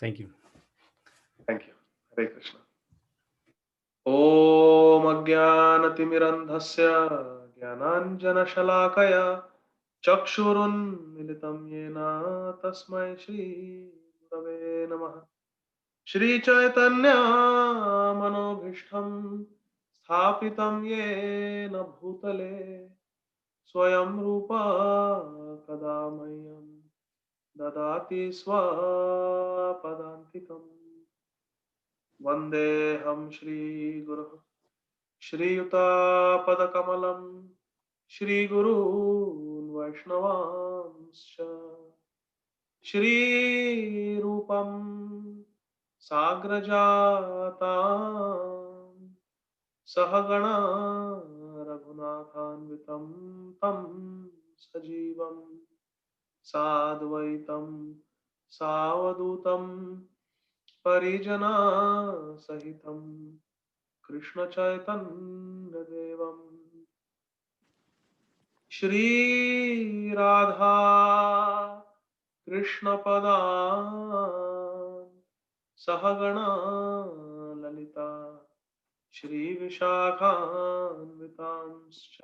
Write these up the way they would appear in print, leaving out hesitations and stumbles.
Thank you. Thank you. Hare Krishna. ॐ अज्ञानतिमिरन्धस्य ज्ञानाञ्जनशलाकया चक्षुरुन्मिलितं येन तस्मै श्रीगुरवे नमः। श्रीचैतन्यमनोभीष्टं स्थापितं येन भूतले स्वयं रूपा कदा मह्यं ददाति स्वपदान्तिकम्। वन्देऽहं श्रीगुरुः श्रीयुतापदकमलं श्रीगुरून् वैष्णवांश्च श्रीरूपं साग्रजातां सहगणा रघुनाथान्वितं तं सजीवं साद्वैतं सावधूतं परिजनसहितं कृष्णचैतन्यदेवं श्रीराधा कृष्णपदान् सहगणा ललिता श्रीविशाखान्वितांश्च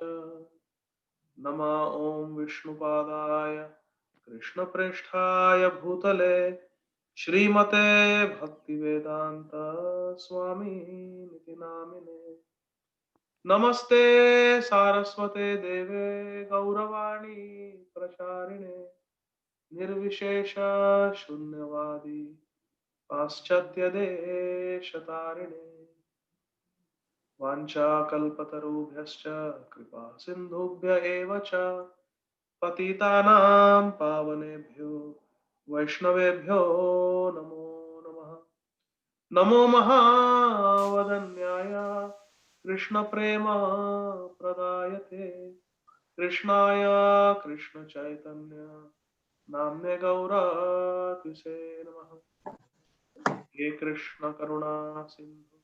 नमः। ॐ विष्णुपादाय कृष्णप्रेष्ठाय भूतले श्रीमते भक्तिवेदांत स्वामी नामिने। नमस्ते सारस्वते देवे गौरवाणी प्रचारिणे निर्विशेष शून्यवादी पाश्चात्य देशतारिणे। वाञ्छाकल्पतरुभ्यश्च कृपा सिन्धुभ्य एव च पतितानां पावनेभ्यो वैष्णवेभ्यो नमो नमः। नमो महावदन्याय कृष्णप्रेम प्रदायते कृष्णाय कृष्णचैतन्य नाम्ने गौरतिसे नमः। हे कृष्ण करुणा सिन्धु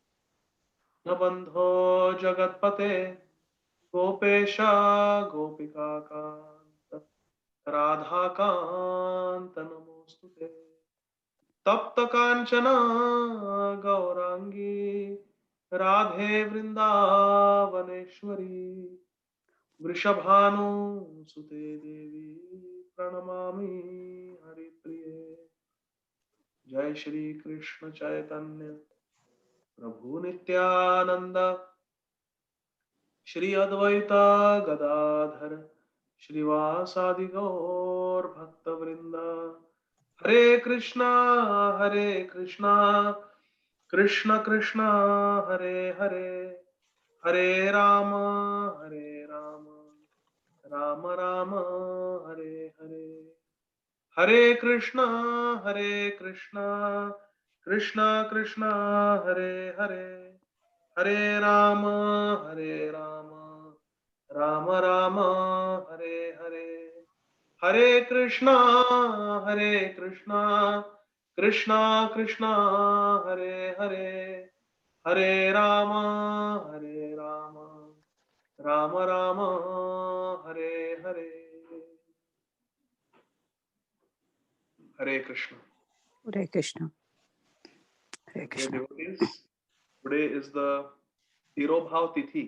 दीनबन्धो जगत्पते गोपेश गोपिकान्त राधाकान्त नमोस्तुते। तप्त कांचन गौरांगी राधे वृंदावनेश्वरी वृषभानुसुते देवी प्रणमामि हरिप्रिये। जय श्री कृष्ण चैतन्य प्रभु नित्यानंद श्री अद्वैत गदाधर श्रीवासादि गौर भक्तवृंद। हरे कृष्णा कृष्ण कृष्ण हरे हरे हरे राम राम राम हरे हरे। हरे कृष्णा कृष्ण कृष्ण हरे हरे हरे राम राम राम हरे हरे। हरे कृष्णा कृष्ण कृष्ण हरे हरे हरे राम राम राम हरे हरे। हरे Krishna. Hare Krishna. Hare Dear Krishna. devotees, today is the Tirobhav Tithi,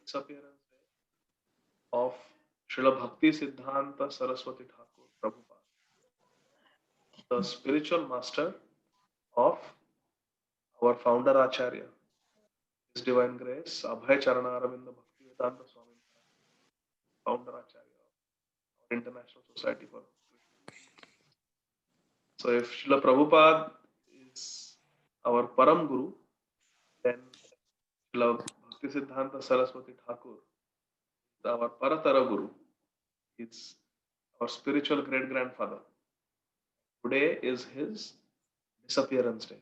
disappearance day of Srila Bhakti Siddhanta Saraswati Thakur Prabhupada, the spiritual master of our founder Acharya, His Divine Grace, Abhay Charana Aravinda Bhakti Vedanta Swami, founder Acharya of our International Society for Krishna. So if Srila Prabhupada is our Param Guru, then Srila Bhakti Siddhanta Saraswati Thakur, our Paratara Guru, is our spiritual great grandfather. Today is his disappearance day.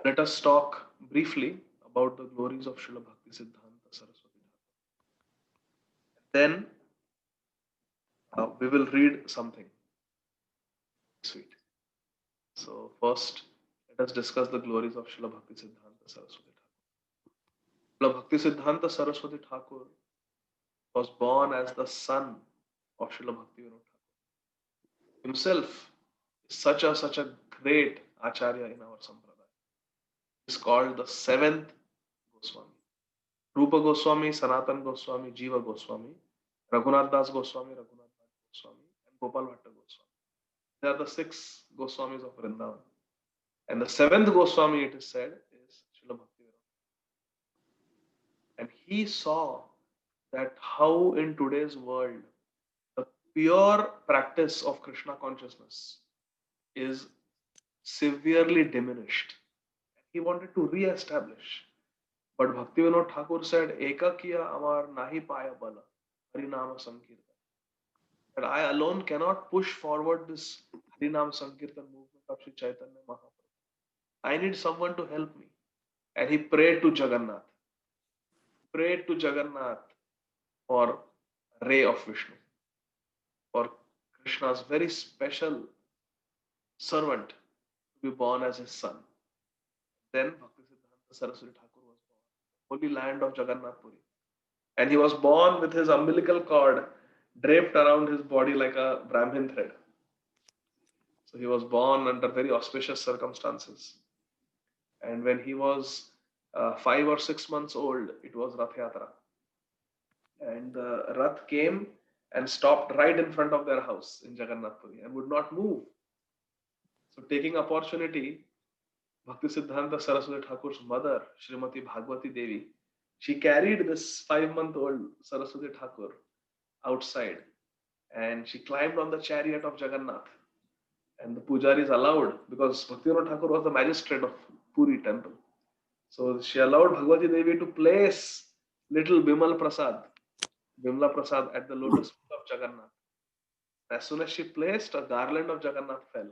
Let us talk briefly about the glories of Srila Bhakti Siddhanta Saraswati Thakur. Then we will read something sweet. So first, let us discuss the glories of Srila Bhakti Siddhanta Saraswati Thakur. Srila Bhakti Siddhanta Saraswati Thakur was born as the son of Srila Bhakti Vinod Thakur. Himself such a great acharya in our sampradaya. He's called the seventh Goswami. Rupa Goswami, Sanatan Goswami, Jiva Goswami, Raghunath Das Goswami, Raghunath Das Goswami, and Gopal Bhatta Goswami. They are the six Goswamis of Vrindavan. And the seventh Goswami, it is said, is Srila Bhaktivedanta. And he saw that how in today's world the pure practice of Krishna consciousness is severely diminished. He wanted to re-establish. But Bhaktivinoda Thakur said, Ekakiya amar nahi paya bala, Harinama Sankirtan. That I alone cannot push forward this Harinam Sankirtan movement of Sri Chaitanya Mahaprabhu. I need someone to help me. And he prayed to Jagannath. Prayed to Jagannath for ray of Vishnu, for Krishna's very special servant to be born as his son. Then Bhaktisiddhanta Saraswati Thakur was born, holy land of Jagannath Puri. And he was born with his umbilical cord draped around his body like a Brahmin thread. So he was born under very auspicious circumstances. And when he was 5 or 6 months old, it was Rath Yatra. And the Rath came and stopped right in front of their house in Jagannath Puri and would not move. So taking opportunity, Bhaktisiddhanta Saraswati Thakur's mother, Srimati Bhagwati Devi, she carried this 5-month-old Saraswati Thakur outside and she climbed on the chariot of Jagannath. And the pujaris allowed, because Bhaktivinoda Thakur was the magistrate of Puri temple. So she allowed Bhagwati Devi to place little Bimala Prasad at the lotus feet of Jagannath. As soon as she placed, a garland of Jagannath fell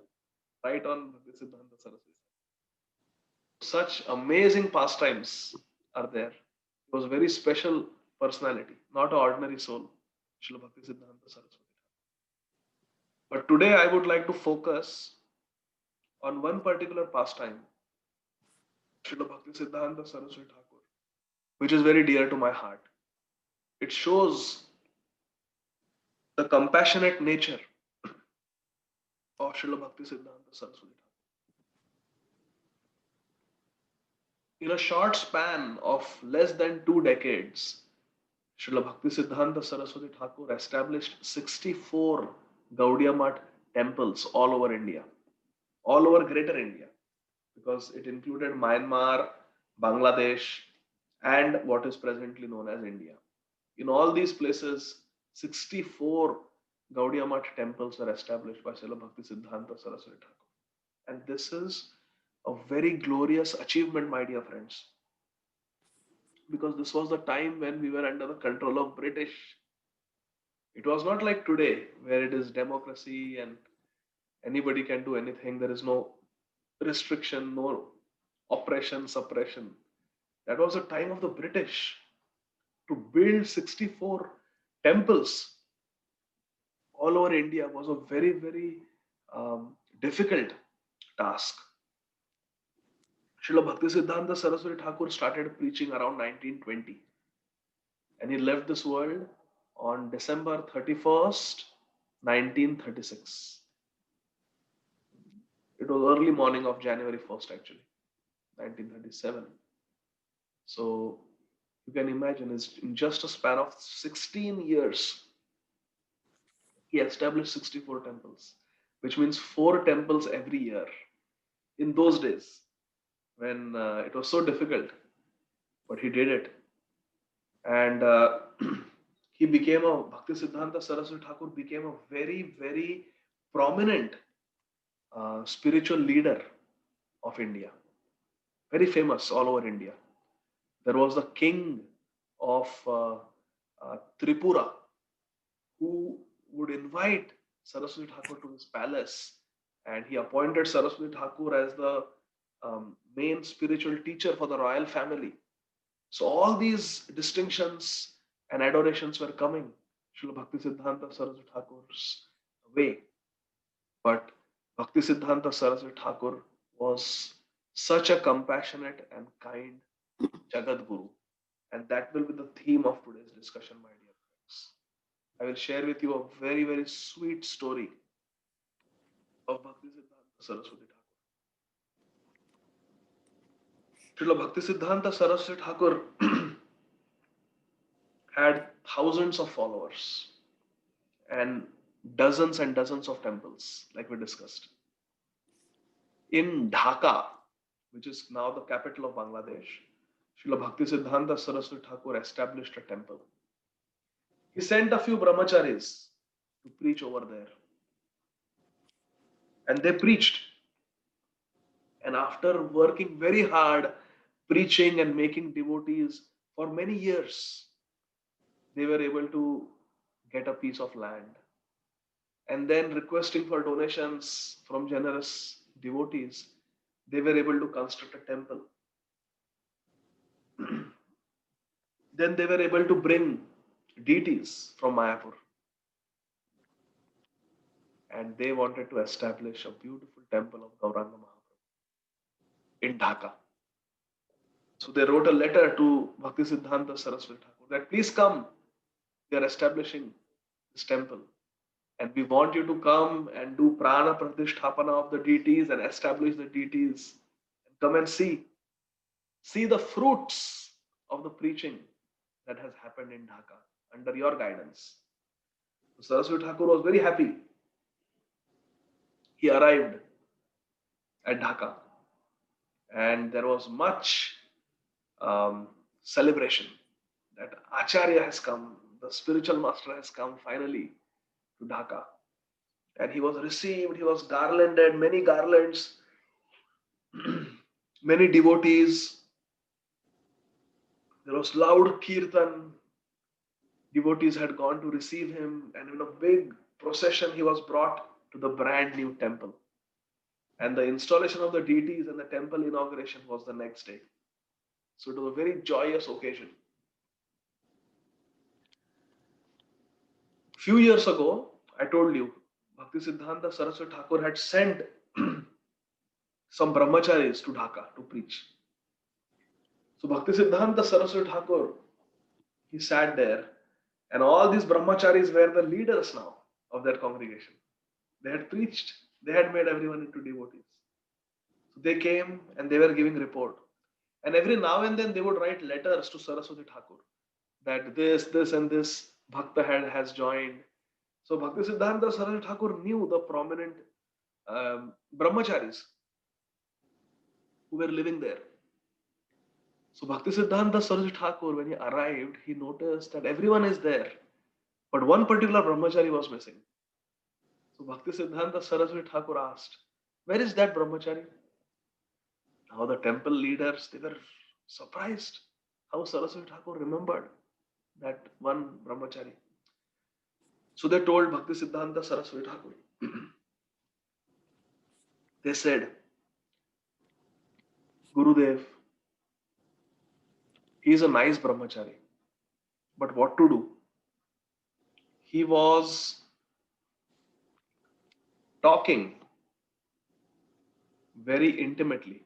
right on Bhaktisiddhanta Saraswati. Such amazing pastimes are there. He was a very special personality, not an ordinary soul, Srila Bhaktisiddhanta Saraswati. But today I would like to focus on one particular pastime, Srila Bhaktisiddhanta Saraswati Thakur, which is very dear to my heart. It shows the compassionate nature of Srila Bhaktisiddhanta Saraswati Thakur. In a short span of less than 2 decades, Srila Bhaktisiddhanta Saraswati Thakur established 64 Gaudiya Math temples all over India, all over Greater India, because it included Myanmar, Bangladesh, and what is presently known as India. In all these places, 64 Gaudiya Math temples were established by Srila Bhaktisiddhanta Saraswati Thakur. And this is a very glorious achievement, my dear friends, because this was the time when we were under the control of British. It was not like today, where it is democracy and anybody can do anything. There is no restriction, no oppression, suppression. That was the time of the British. To build 64 temples all over India was a very, very difficult task. Srila Bhaktisiddhanta Saraswati Thakur started preaching around 1920, and he left this world on December 31st, 1936. It was early morning of January 1st, actually, 1937. So you can imagine, it's in just a span of 16 years, he established 64 temples, which means 4 temples every year. In those days, when it was so difficult, but he did it. And he became a Bhaktisiddhanta Saraswati Thakur became a very, very prominent spiritual leader of India, very famous all over India. There was the king of Tripura who would invite Saraswati Thakur to his palace, and he appointed Saraswati Thakur as the main spiritual teacher for the royal family. So all these distinctions and adorations were coming Srila Bhaktisiddhanta Saraswati Thakur's way. But Bhaktisiddhanta Saraswati Thakur was such a compassionate and kind Jagat Guru. And that will be the theme of today's discussion, my dear friends. I will share with you a very, very sweet story of Bhaktisiddhanta Saraswati Thakur. Srila Bhaktisiddhanta Saraswati Thakur had thousands of followers and dozens of temples, like we discussed. In Dhaka, which is now the capital of Bangladesh, Srila Bhaktisiddhanta Saraswati Thakur established a temple. He sent a few brahmacharis to preach over there. And they preached. And after working very hard, preaching and making devotees for many years, they were able to get a piece of land. And then requesting for donations from generous devotees, they were able to construct a temple. Then they were able to bring deities from Mayapur. And they wanted to establish a beautiful temple of Gauranga Mahaprabhu in Dhaka. So they wrote a letter to Bhaktisiddhanta Saraswati Thakur that please come, we are establishing this temple. And we want you to come and do prana pratisthapana of the deities and establish the deities. And come and see. See the fruits of the preaching that has happened in Dhaka under your guidance. So Saraswati Thakur was very happy. He arrived at Dhaka and there was much celebration that Acharya has come, the spiritual master has come finally to Dhaka. And he was received, he was garlanded, many garlands, many devotees. There was loud kirtan. Devotees had gone to receive him, and in a big procession, he was brought to the brand new temple. And the installation of the deities and the temple inauguration was the next day. So it was a very joyous occasion. Few years ago, I told you, Bhaktisiddhanta Saraswati Thakur had sent some brahmacharis to Dhaka to preach. So Bhaktisiddhanta Saraswati Thakur, he sat there, and all these brahmacharis were the leaders now of that congregation. They had preached, they had made everyone into devotees. So they came and they were giving report. And every now and then they would write letters to Saraswati Thakur that this and this Bhakta has joined. So Bhaktisiddhanta Saraswati Thakur knew the prominent brahmacharis who were living there. So Bhaktisiddhanta Saraswati Thakur, when he arrived, he noticed that everyone is there, but one particular brahmachari was missing. So Bhaktisiddhanta Saraswati Thakur asked, where is that brahmachari? Now the temple leaders, they were surprised how Saraswati Thakur remembered that one brahmachari. So they told Bhaktisiddhanta Saraswati Thakur. They said, Gurudev, he is a nice brahmachari, but what to do? He was talking very intimately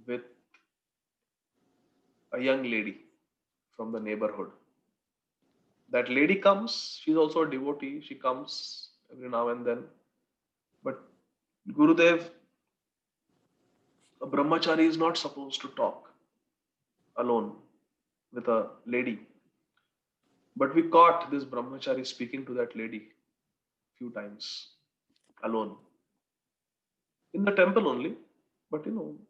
with a young lady from the neighborhood. That lady comes, she's also a devotee, she comes every now and then. But Gurudev, a brahmachari is not supposed to talk alone with a lady. But we caught this brahmachari speaking to that lady few times alone. In the temple only, but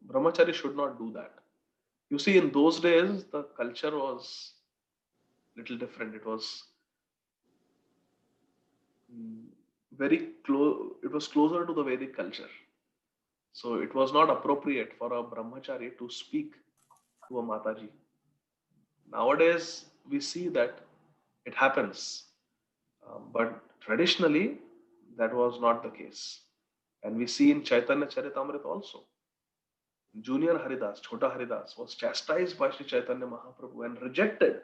brahmachari should not do that. You see, in those days, the culture was little different. It was very close. It was closer to the Vedic culture. So it was not appropriate for a brahmachari to speak to a Mataji. Nowadays, we see that it happens. But traditionally, that was not the case. And we see in Chaitanya Charitamrita also. Junior Haridas, Chhota Haridas, was chastised by Sri Chaitanya Mahaprabhu and rejected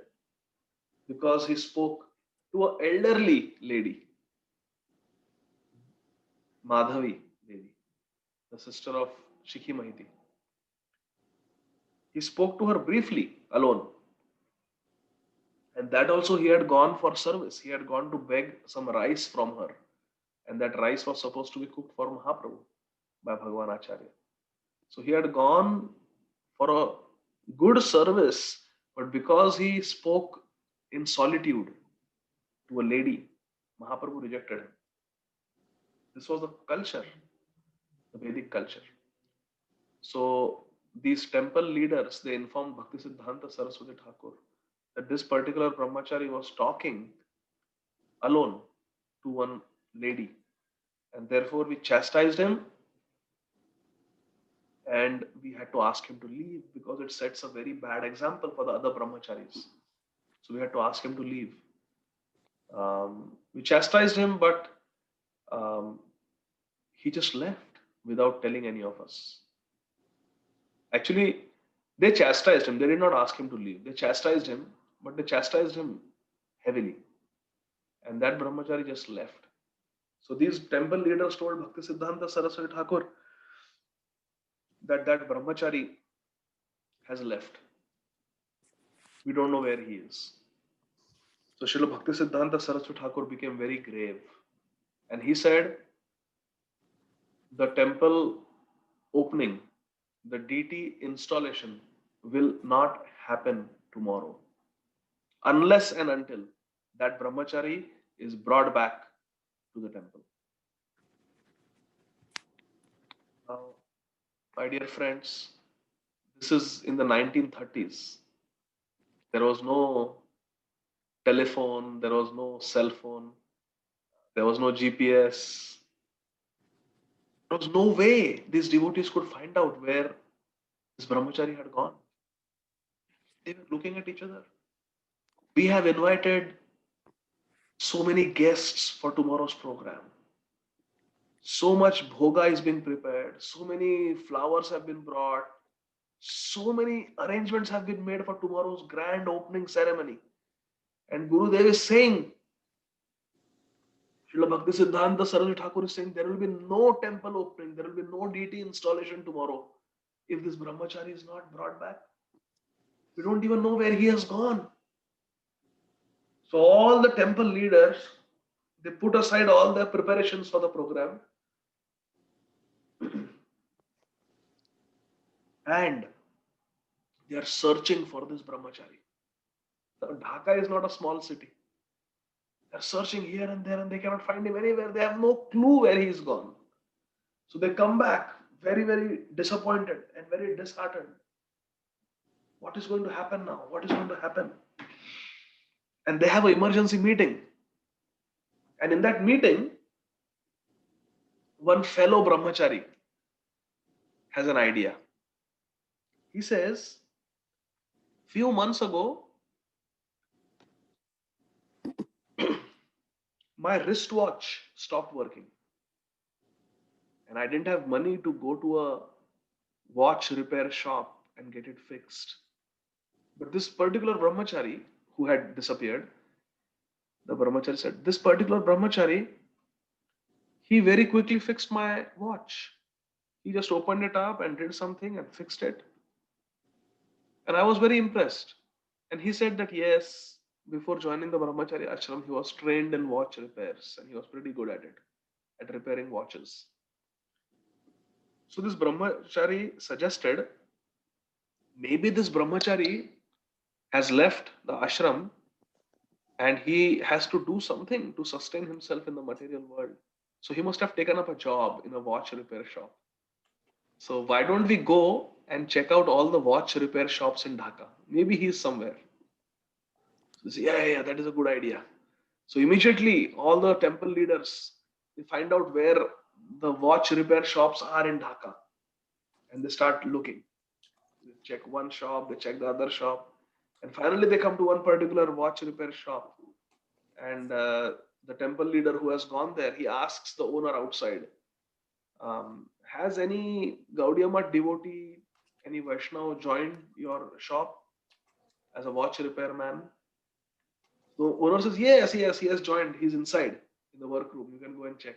because he spoke to an elderly lady, Madhavi Devi, the sister of Shikhi Mahiti. He spoke to her briefly, alone. And that also he had gone for service. He had gone to beg some rice from her and that rice was supposed to be cooked for Mahaprabhu by Bhagavan Acharya. So he had gone for a good service, but because he spoke in solitude to a lady, Mahaprabhu rejected him. This was the culture, the Vedic culture. So these temple leaders, they informed Bhaktisiddhanta Saraswati Thakur that this particular brahmachari was talking alone to one lady, and therefore we chastised him and we had to ask him to leave because it sets a very bad example for the other brahmacharis. So we had to ask him to leave. We chastised him, but um, he just left without telling any of us. Actually, they chastised him. They did not ask him to leave. They chastised him, but they chastised him heavily. And that brahmachari just left. So these temple leaders told Bhaktisiddhanta Saraswati Thakur that that brahmachari has left. We don't know where he is. So Srila Bhaktisiddhanta Saraswati Thakur became very grave. And he said, the temple opening, the deity installation will not happen tomorrow unless and until that brahmachari is brought back to the temple. Now, my dear friends, this is in the 1930s. There was no telephone, there was no cell phone, there was no GPS. There was no way these devotees could find out where this brahmachari had gone. They were looking at each other. We have invited so many guests for tomorrow's program. So much bhoga is being prepared. So many flowers have been brought. So many arrangements have been made for tomorrow's grand opening ceremony. And Gurudev is saying, Srila Bhaktisiddhanta Saraswati Thakur is saying, there will be no temple opening, there will be no deity installation tomorrow if this brahmachari is not brought back. We don't even know where he has gone. So all the temple leaders, they put aside all their preparations for the program and they are searching for this brahmachari. Now, Dhaka is not a small city. They are searching here and there and they cannot find him anywhere. They have no clue where he is gone. So they come back very, very disappointed and very disheartened. What is going to happen now? What is going to happen? And they have an emergency meeting. And in that meeting, one fellow brahmachari has an idea. He says, few months ago, my wristwatch stopped working. And I didn't have money to go to a watch repair shop and get it fixed. But this particular brahmachari who had disappeared, the brahmachari said, this particular brahmachari, he very quickly fixed my watch. He just opened it up and did something and fixed it. And I was very impressed. And he said that yes, before joining the brahmachari ashram, he was trained in watch repairs and he was pretty good at it, at repairing watches. So this brahmachari suggested, maybe this brahmachari has left the ashram and he has to do something to sustain himself in the material world. So he must have taken up a job in a watch repair shop. So why don't we go and check out all the watch repair shops in Dhaka? Maybe he's somewhere. So say, yeah, that is a good idea. So immediately all the temple leaders, they find out where the watch repair shops are in Dhaka. And they start looking. They check one shop, they check the other shop. And finally they come to one particular watch repair shop. And the temple leader who has gone there, he asks the owner outside, has any Gaudiya Math devotee, any Vaishnava joined your shop as a watch repairman? So owner says, yes, he has joined. He's inside in the workroom. You can go and check.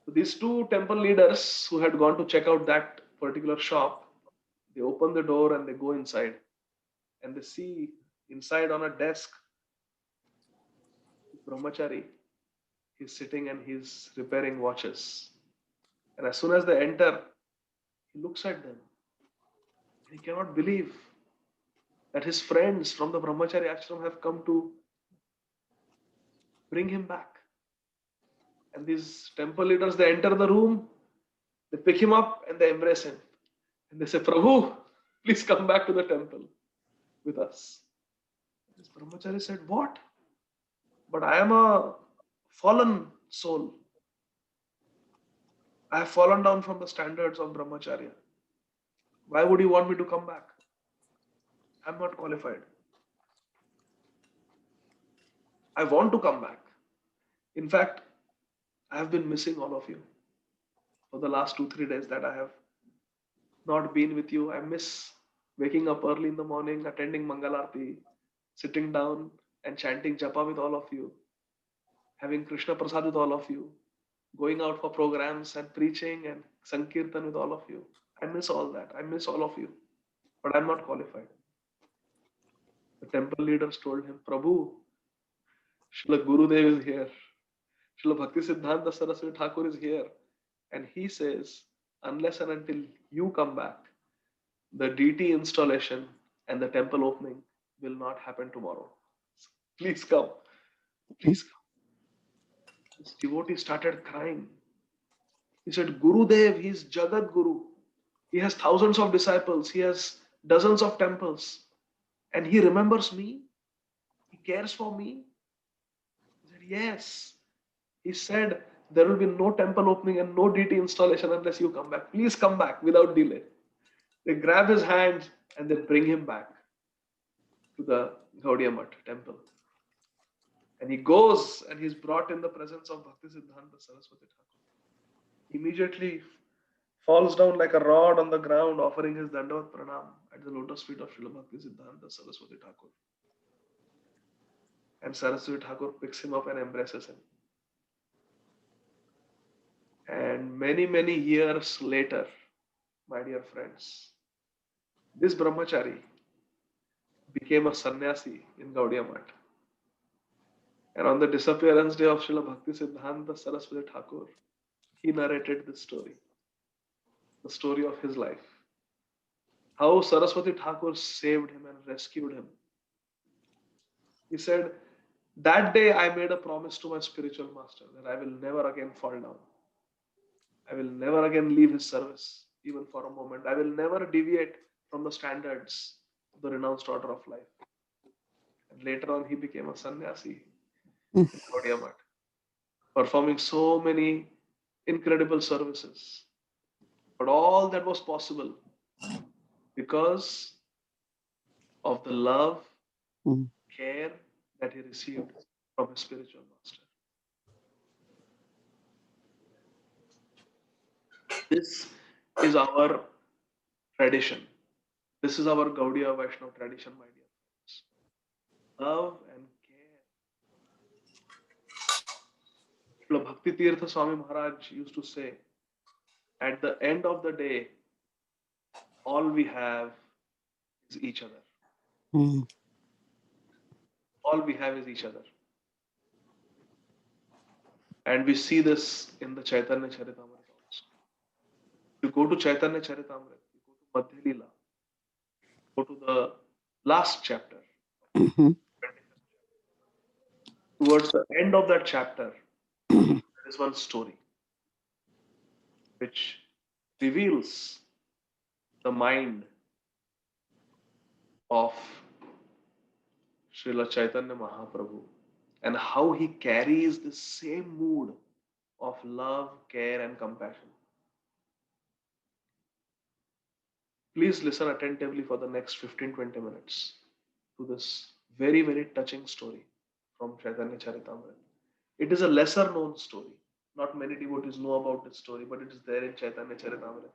So these two temple leaders who had gone to check out that particular shop, they open the door and they go inside. And they see inside on a desk, brahmachari, he's sitting and he's repairing watches. And as soon as they enter, he looks at them and he cannot believe that his friends from the Brahmachari ashram have come to bring him back. And these temple leaders, they enter the room, they pick him up and they embrace him. And they say, Prabhu, please come back to the temple with us. This Brahmachari said, what? But I am a fallen soul. I have fallen down from the standards of Brahmacharya. Why would you want me to come back? I'm not qualified. I want to come back. In fact, I have been missing all of you for the last 2-3 days that I have not been with you. I miss waking up early in the morning, attending Mangalarti, sitting down and chanting japa with all of you, having Krishna Prasad with all of you, going out for programs and preaching and Sankirtan with all of you. I miss all that. I miss all of you. But I'm not qualified. The temple leaders told him, Prabhu, Srila Gurudev is here. Srila Bhakti Siddhanta Saraswati Thakur is here. And he says, unless and until you come back, the DT installation and the temple opening will not happen tomorrow. Please come. Please come. This devotee started crying. He said, Gurudev, he's Jagat Guru. He has thousands of disciples. He has dozens of temples. And he remembers me. He cares for me. He said, yes. He said, there will be no temple opening and no DT installation unless you come back. Please come back without delay. They grab his hands and they bring him back to the Gaudiya Math temple. And he goes and he's brought in the presence of Bhakti Siddhanta Saraswati Thakur. Immediately falls down like a rod on the ground, offering his Dandavat Pranam at the lotus feet of Srila Bhakti Siddhanta Saraswati Thakur. And Saraswati Thakur picks him up and embraces him. And many, many years later, my dear friends, this Brahmachari became a sannyasi in Gaudiya Math. And on the disappearance day of Srila Bhakti Siddhanta Saraswati Thakur, he narrated this story, the story of his life. How Saraswati Thakur saved him and rescued him. He said, that day I made a promise to my spiritual master that I will never again fall down. I will never again leave his service, even for a moment. I will never deviate from the standards of the renounced order of life. And later on, he became a sannyasi in Gaudiya Math, performing so many incredible services. But all that was possible because of the love, care that he received from his spiritual master. This is our tradition. This is our Gaudiya Vaishnava tradition, my dear friends. Love and care. Srila Bhakti Tirtha Swami Maharaj used to say, at the end of the day, all we have is each other. All we have is each other. And we see this in the Chaitanya Charitamrita also. You go to Chaitanya Charitamrita, you go to Madhya Leela, go to the last chapter. Towards the end of that chapter, there is one story which reveals the mind of Srila Chaitanya Mahaprabhu and how he carries the same mood of love, care and compassion. Please listen attentively for the next 15-20 minutes to this very, very touching story from Chaitanya Charitamrita. It is a lesser known story. Not many devotees know about this story, but it is there in Chaitanya Charitamrita.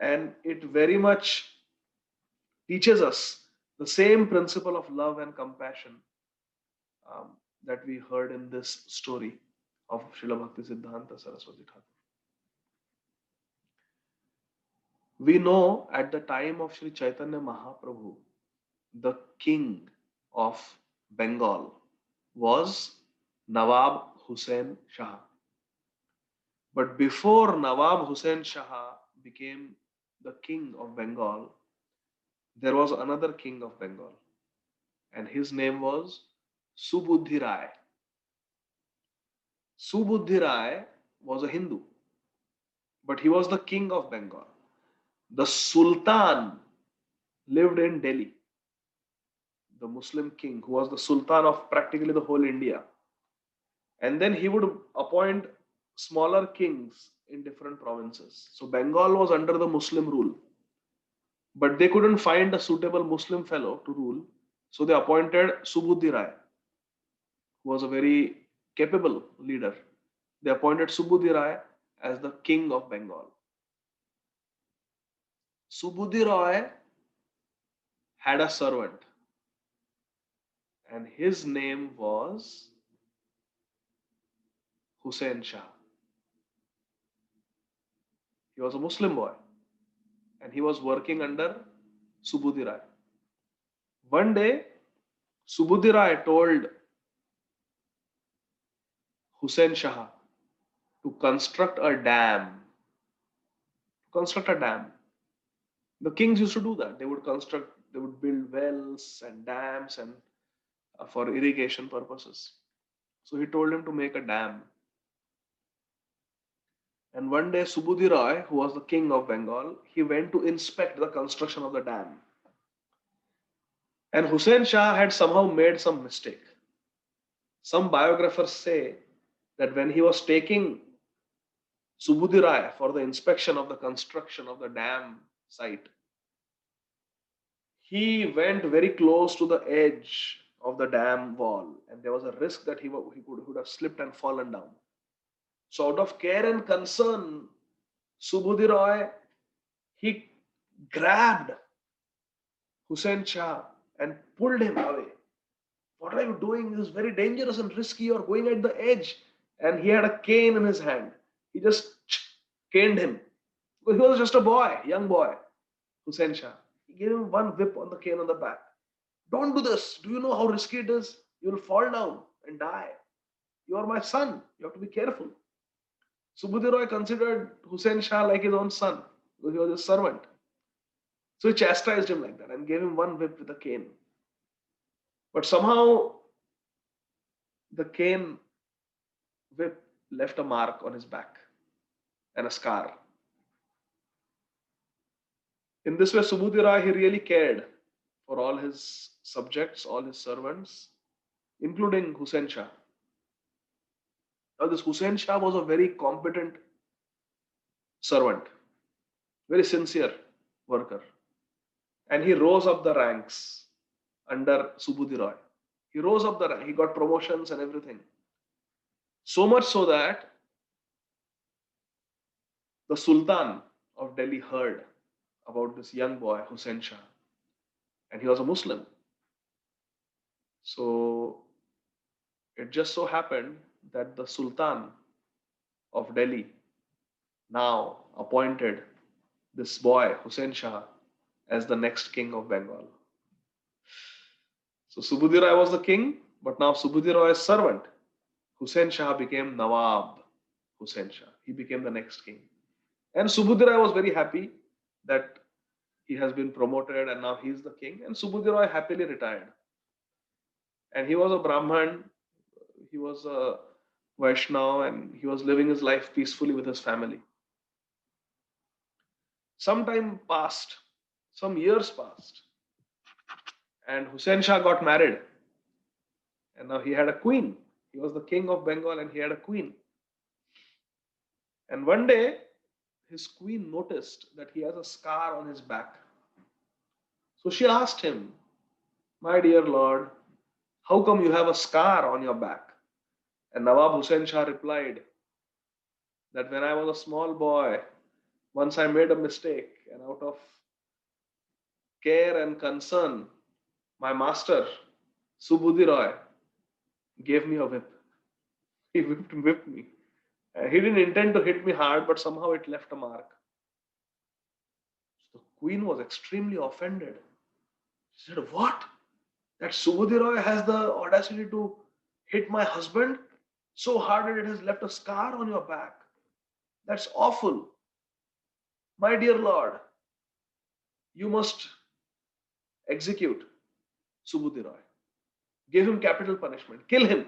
And it very much teaches us the same principle of love and compassion that we heard in this story of Srila Bhakti Siddhanta Saraswati Thakur. We know at the time of Sri Chaitanya Mahaprabhu, the king of Bengal was Nawab Hussain Shah. But before Nawab Hussain Shah became the king of Bengal, there was another king of Bengal, and his name was Subuddhi Rai. Subuddhi Rai was a Hindu, but he was the king of Bengal. The Sultan lived in Delhi, the Muslim king who was the Sultan of practically the whole India. And then he would appoint smaller kings in different provinces. So Bengal was under the Muslim rule, but they couldn't find a suitable Muslim fellow to rule. So they appointed Subuddhi Rai, who was a very capable leader. They appointed Subuddhi Rai as the king of Bengal. Subuddhi Rai had a servant, and his name was Hussain Shah. He was a Muslim boy, and he was working under Subuddhi Rai. One day, Subuddhi Rai told Hussain Shah to construct a dam. To construct a dam. The kings used to do that. They would construct, they would build wells and dams and for irrigation purposes. So he told him to make a dam. And one day, Subuddhi Rai, who was the king of Bengal, he went to inspect the construction of the dam. And Hussain Shah had somehow made some mistake. Some biographers say that when he was taking Subuddhi Rai for the inspection of the construction of the dam site, he went very close to the edge of the dam wall, and there was a risk that he would have slipped and fallen down. So, out of care and concern, Subuddhi Rai, he grabbed Hussain Shah and pulled him away. What are you doing? This is very dangerous and risky. You're going at the edge. And he had a cane in his hand. He just caned him. Because he was just a boy, young boy, Hussain Shah. He gave him one whip on the cane on the back. Don't do this. Do you know how risky it is? You will fall down and die. You are my son. You have to be careful. Subuddhi Rai considered Hussain Shah like his own son because he was his servant. So he chastised him like that and gave him one whip with a cane. But somehow the cane whip left a mark on his back and a scar. In this way, Subuddhi Rai, he really cared for all his subjects, all his servants, including Hussain Shah. Now, this Hussain Shah was a very competent servant, very sincere worker. And he rose up the ranks under Subuddhi Rai. He rose up the rank, he got promotions and everything. So much so that the Sultan of Delhi heard about this young boy, Hussain Shah, and he was a Muslim. So it just so happened that the Sultan of Delhi now appointed this boy, Hussain Shah, as the next king of Bengal. So Subuddhi Rai was the king, but now Subuddhi Rai's servant, Hussain Shah, became Nawab Hussain Shah. He became the next king. And Subuddhi Rai was very happy that he has been promoted and now he is the king. And Subuddhi Rai happily retired. And he was a Brahman, he was a Vaishnava, and he was living his life peacefully with his family. Some time passed, some years passed, and Hussain Shah got married. And now he had a queen. He was the king of Bengal and he had a queen. And one day, his queen noticed that he has a scar on his back. So she asked him, "My dear lord, how come you have a scar on your back?" And Nawab Hussain Shah replied that when I was a small boy, once I made a mistake, and out of care and concern, my master, Subuddhi Rai, gave me a whip. He whipped me. He didn't intend to hit me hard, but somehow it left a mark. So the queen was extremely offended. She said, "What? That Subuddhi Rai has the audacity to hit my husband? So hard that it has left a scar on your back. That's awful. My dear Lord, you must execute Subudhi Roy. Give him capital punishment. Kill him.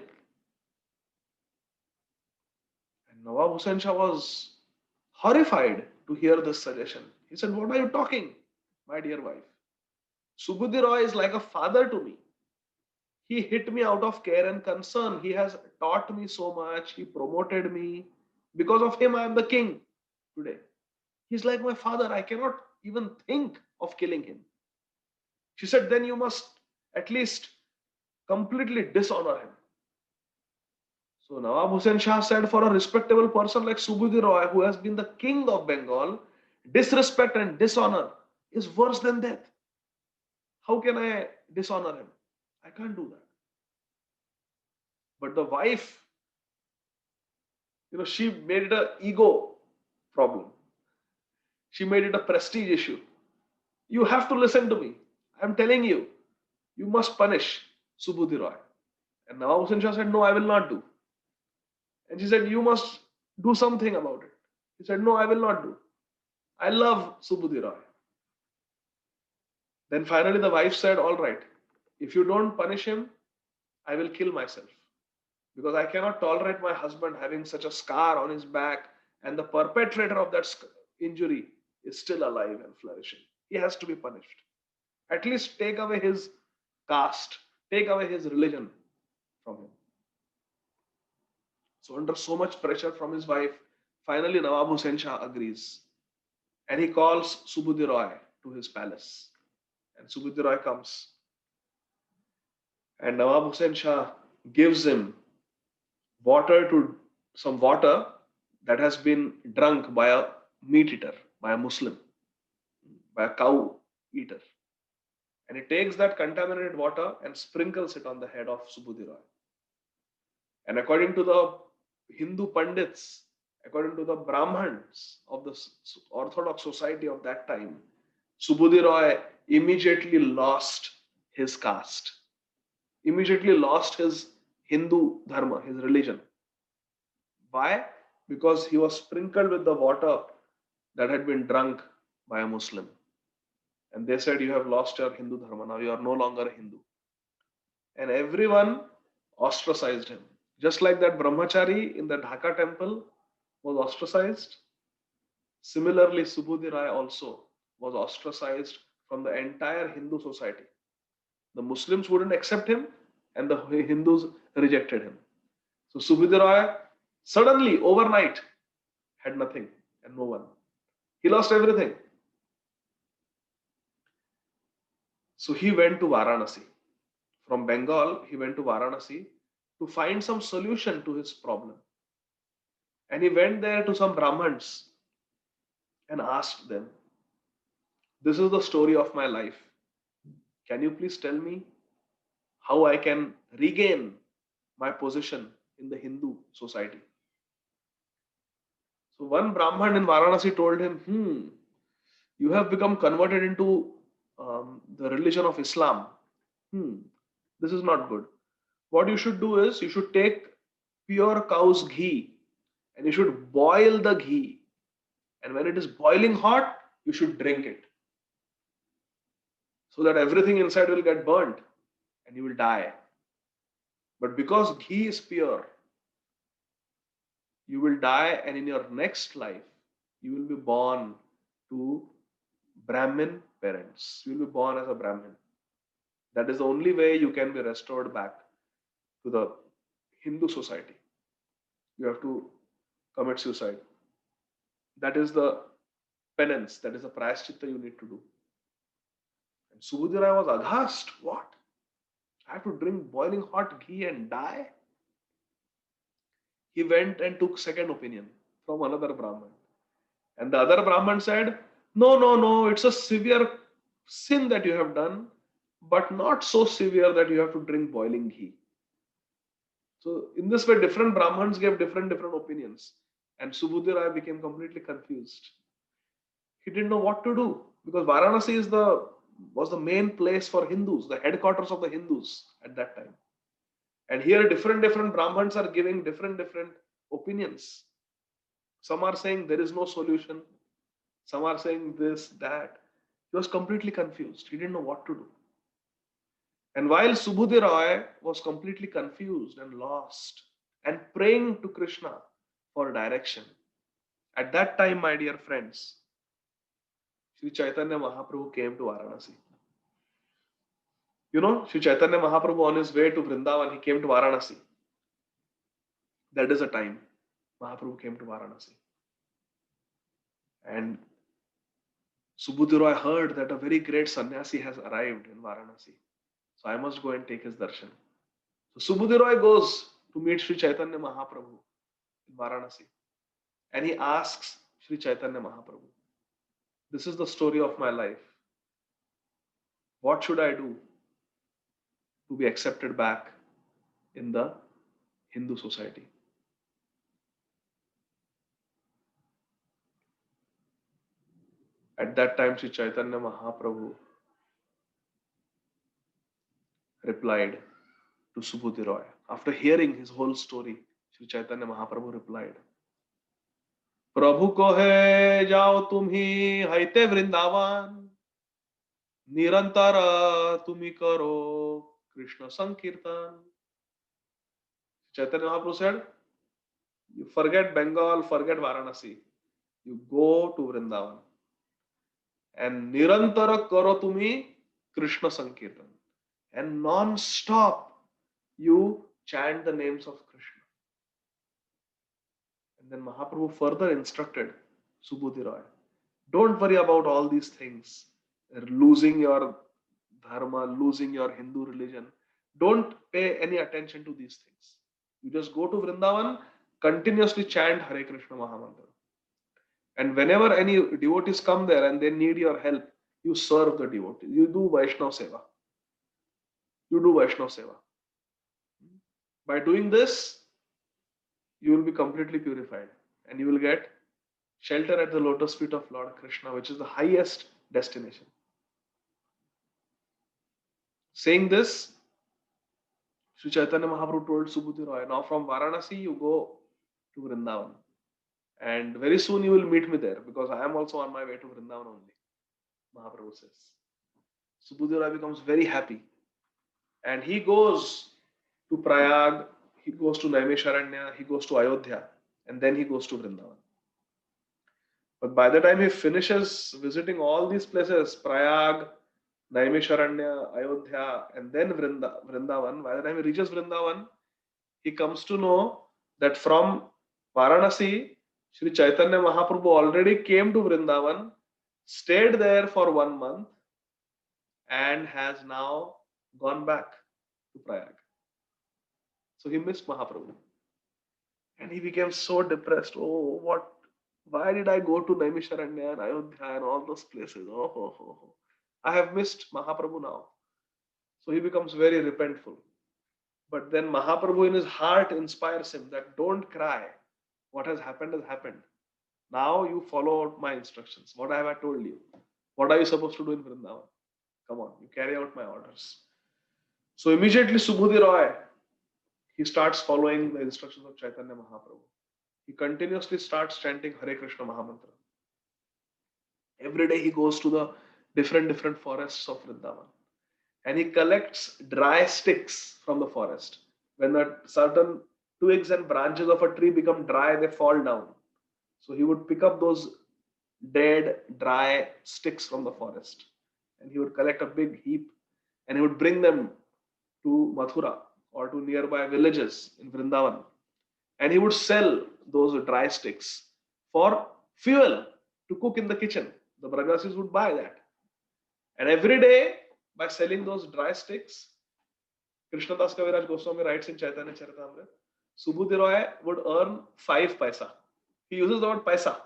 And Nawab Hussain Shah was horrified to hear this suggestion. He said, "What are you talking, my dear wife? Subudhi Roy is like a father to me. He hit me out of care and concern. He has taught me so much. He promoted me. Because of him, I am the king today. He's like my father. I cannot even think of killing him." She said, "Then you must at least completely dishonor him." So Nawab Hussain Shah said, for a respectable person like Subudhi Roy, who has been the king of Bengal, disrespect and dishonor is worse than death. How can I dishonor him? I can't do that. But the wife, she made it an ego problem. She made it a prestige issue. You have to listen to me. I'm telling you, you must punish Subudhi Roy. And Nawab Hussain Shah said, "No, I will not do." And she said, "You must do something about it." He said, "No, I will not do. I love Subudhi Roy." Then finally the wife said, "All right, if you don't punish him, I will kill myself. Because I cannot tolerate my husband having such a scar on his back and the perpetrator of that injury is still alive and flourishing. He has to be punished. At least take away his caste, take away his religion from him." So under so much pressure from his wife, finally Nawab Hussain Shah agrees. And he calls Subudhi Roy to his palace. And Subudhi Roy comes. And Nawab Hussain Shah gives him water to some water that has been drunk by a meat eater, by a Muslim, by a cow eater. And he takes that contaminated water and sprinkles it on the head of Subudhi Roy. And according to the Hindu Pandits, according to the Brahmins of the Orthodox society of that time, Subudhi Roy immediately lost his caste, immediately lost his Hindu dharma, his religion. Why? Because he was sprinkled with the water that had been drunk by a Muslim. And they said, "You have lost your Hindu dharma. Now you are no longer a Hindu." And everyone ostracized him. Just like that brahmachari in the Dhaka temple was ostracized, similarly, Subudhi Rai also was ostracized from the entire Hindu society. The Muslims wouldn't accept him, and the Hindus rejected him. So Subudhi Rai suddenly, overnight, had nothing and no one. He lost everything. So he went to Varanasi. From Bengal, he went to Varanasi to find some solution to his problem. And he went there to some Brahmins and asked them, "This is the story of my life. Can you please tell me how I can regain my position in the Hindu society?" So one Brahman in Varanasi told him, "You have become converted into the religion of Islam. This is not good. What you should do is you should take pure cow's ghee and you should boil the ghee. And when it is boiling hot, you should drink it so that everything inside will get burnt and you will die. But because ghee is pure, you will die, and in your next life, you will be born to Brahmin parents. You will be born as a Brahmin. That is the only way you can be restored back to the Hindu society. You have to commit suicide. That is the penance, that is the prayaschitta you need to do." And Subudhi Rai was aghast. What? I have to drink boiling hot ghee and die? He went and took second opinion from another Brahman. And the other Brahman said, "No, no, no, it's a severe sin that you have done, but not so severe that you have to drink boiling ghee." So in this way, different Brahmins gave different opinions. And Subudhi Rai became completely confused. He didn't know what to do because Varanasi was the main place for Hindus, the headquarters of the Hindus at that time. And here different Brahmins are giving different opinions. Some are saying there is no solution. Some are saying this, that. He was completely confused. He didn't know what to do. And while Subudhi Roy was completely confused and lost and praying to Krishna for direction, at that time, my dear friends, Sri Chaitanya Mahaprabhu came to Varanasi. You know, Sri Chaitanya Mahaprabhu on his way to Vrindavan, he came to Varanasi. That is the time Mahaprabhu came to Varanasi. And Subudhi Roy heard that a very great sannyasi has arrived in Varanasi. So I must go and take his darshan. So Subudhi Roy goes to meet Sri Chaitanya Mahaprabhu in Varanasi. And he asks Sri Chaitanya Mahaprabhu, this is the story of my life. What should I do to be accepted back in the Hindu society? At that time, Sri Chaitanya Mahaprabhu replied to Subudhi Roy. After hearing his whole story, Sri Chaitanya Mahaprabhu replied, प्रभु को है जाओ तुम ही हैते वृंदावन निरंतर तुम्ही करो Krishna Sankirtan. Chaitanya Mahaprabhu said, you forget Bengal, forget Varanasi. You go to Vrindavan. And Nirantara karo tumi Krishna Sankirtan. And non-stop you chant the names of Krishna. And then Mahaprabhu further instructed Subudhi Roy, don't worry about all these things. Losing your dharma, losing your Hindu religion. Don't pay any attention to these things. You just go to Vrindavan, continuously chant Hare Krishna Mahamantra. And whenever any devotees come there and they need your help, you serve the devotees. You do Vaishnava Seva. You do Vaishnava Seva. By doing this, you will be completely purified and you will get shelter at the lotus feet of Lord Krishna, which is the highest destination. Saying this, Sri Chaitanya Mahaprabhu told Subudhi Roy, now from Varanasi you go to Vrindavan. And very soon you will meet me there because I am also on my way to Vrindavan only, Mahaprabhu says. Subudhi Roy becomes very happy. And he goes to Prayag, he goes to Naimisharanya, he goes to Ayodhya, and then he goes to Vrindavan. But by the time he finishes visiting all these places, Prayag, Naimisharanya, Ayodhya, and then Vrindavan, by the time he reaches Vrindavan, he comes to know that from Varanasi, Sri Chaitanya Mahaprabhu already came to Vrindavan, stayed there for 1 month, and has now gone back to Prayag. So he missed Mahaprabhu. And he became so depressed. Oh, why did I go to Naimisharanya and Ayodhya and all those places? Oh. I have missed Mahaprabhu now. So he becomes very repentful. But then Mahaprabhu in his heart inspires him that don't cry. What has happened has happened. Now you follow my instructions. What have I told you? What are you supposed to do in Vrindavan? Come on, you carry out my orders. So immediately Subudhi Roy, he starts following the instructions of Chaitanya Mahaprabhu. He continuously starts chanting Hare Krishna Mahamantra. Every day he goes to the different forests of Vrindavan. And he collects dry sticks from the forest. When a certain twigs and branches of a tree become dry, they fall down. So he would pick up those dead, dry sticks from the forest. And he would collect a big heap and he would bring them to Mathura or to nearby villages in Vrindavan. And he would sell those dry sticks for fuel to cook in the kitchen. The Brajavasis would buy that. And every day, by selling those dry sticks, Krishnadas Kaviraj Goswami writes in Chaitanya Charitamrita, Subudhi Roy would earn 5 paisa. He uses the word paisa.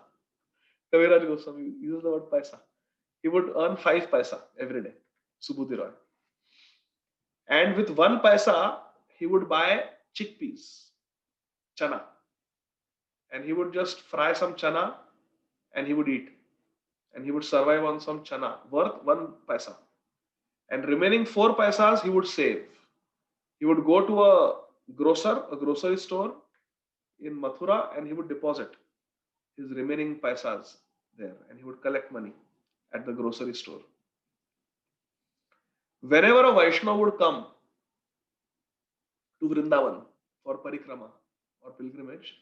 Kaviraj Goswami uses the word paisa. He would earn 5 paisa every day, Subudhi Roy. And with 1 paisa, he would buy chickpeas, chana. And he would just fry some chana and he would eat. And he would survive on some chana worth 1 paisa. And remaining 4 paisas he would save. He would go to a a grocery store in Mathura, and he would deposit his remaining paisas there, and he would collect money at the grocery store. Whenever a Vaishnava would come to Vrindavan for parikrama or pilgrimage,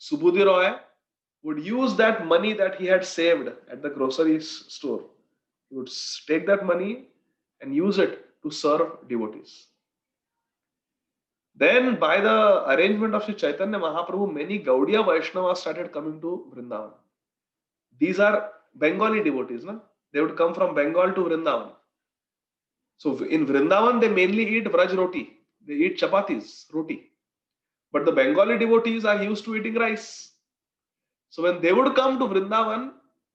Subudhi Roy would use that money that he had saved at the grocery store. He would take that money and use it to serve devotees. Then, by the arrangement of Sri Chaitanya Mahaprabhu, many Gaudiya Vaishnavas started coming to Vrindavan. These are Bengali devotees, no? They would come from Bengal to Vrindavan. So in Vrindavan, they mainly eat Vraj roti. They eat chapatis, roti. But the Bengali devotees are used to eating rice. So when they would come to Vrindavan,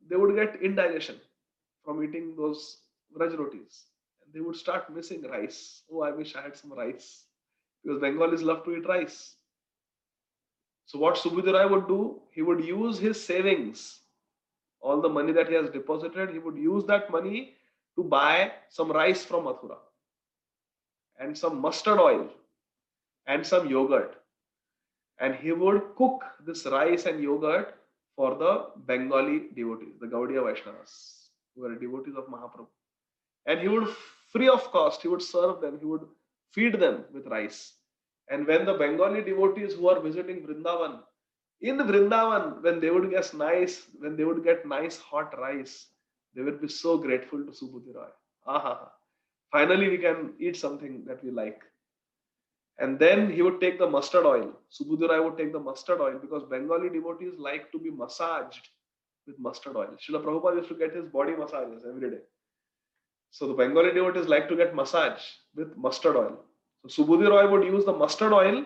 they would get indigestion from eating those Vraj rotis. And they would start missing rice. Oh, I wish I had some rice. Because Bengalis love to eat rice. So what Subudhi Rai would do, he would use his savings, all the money that he has deposited, he would use that money to buy some rice from Mathura and some mustard oil and some yogurt. And he would cook this rice and yogurt for the Bengali devotees, the Gaudiya Vaishnavas, who were devotees of Mahaprabhu. And he would, free of cost, he would serve them, he would feed them with rice. And when the Bengali devotees who are visiting Vrindavan, in Vrindavan, when they would get nice hot rice, they would be so grateful to Subudhi Roy. Aha! Finally, we can eat something that we like. And then he would take the mustard oil. Subudhi Roy would take the mustard oil because Bengali devotees like to be massaged with mustard oil. Srila Prabhupada used to get his body massages every day. So the Bengali devotees like to get massage with mustard oil. So Subudhi Roy would use the mustard oil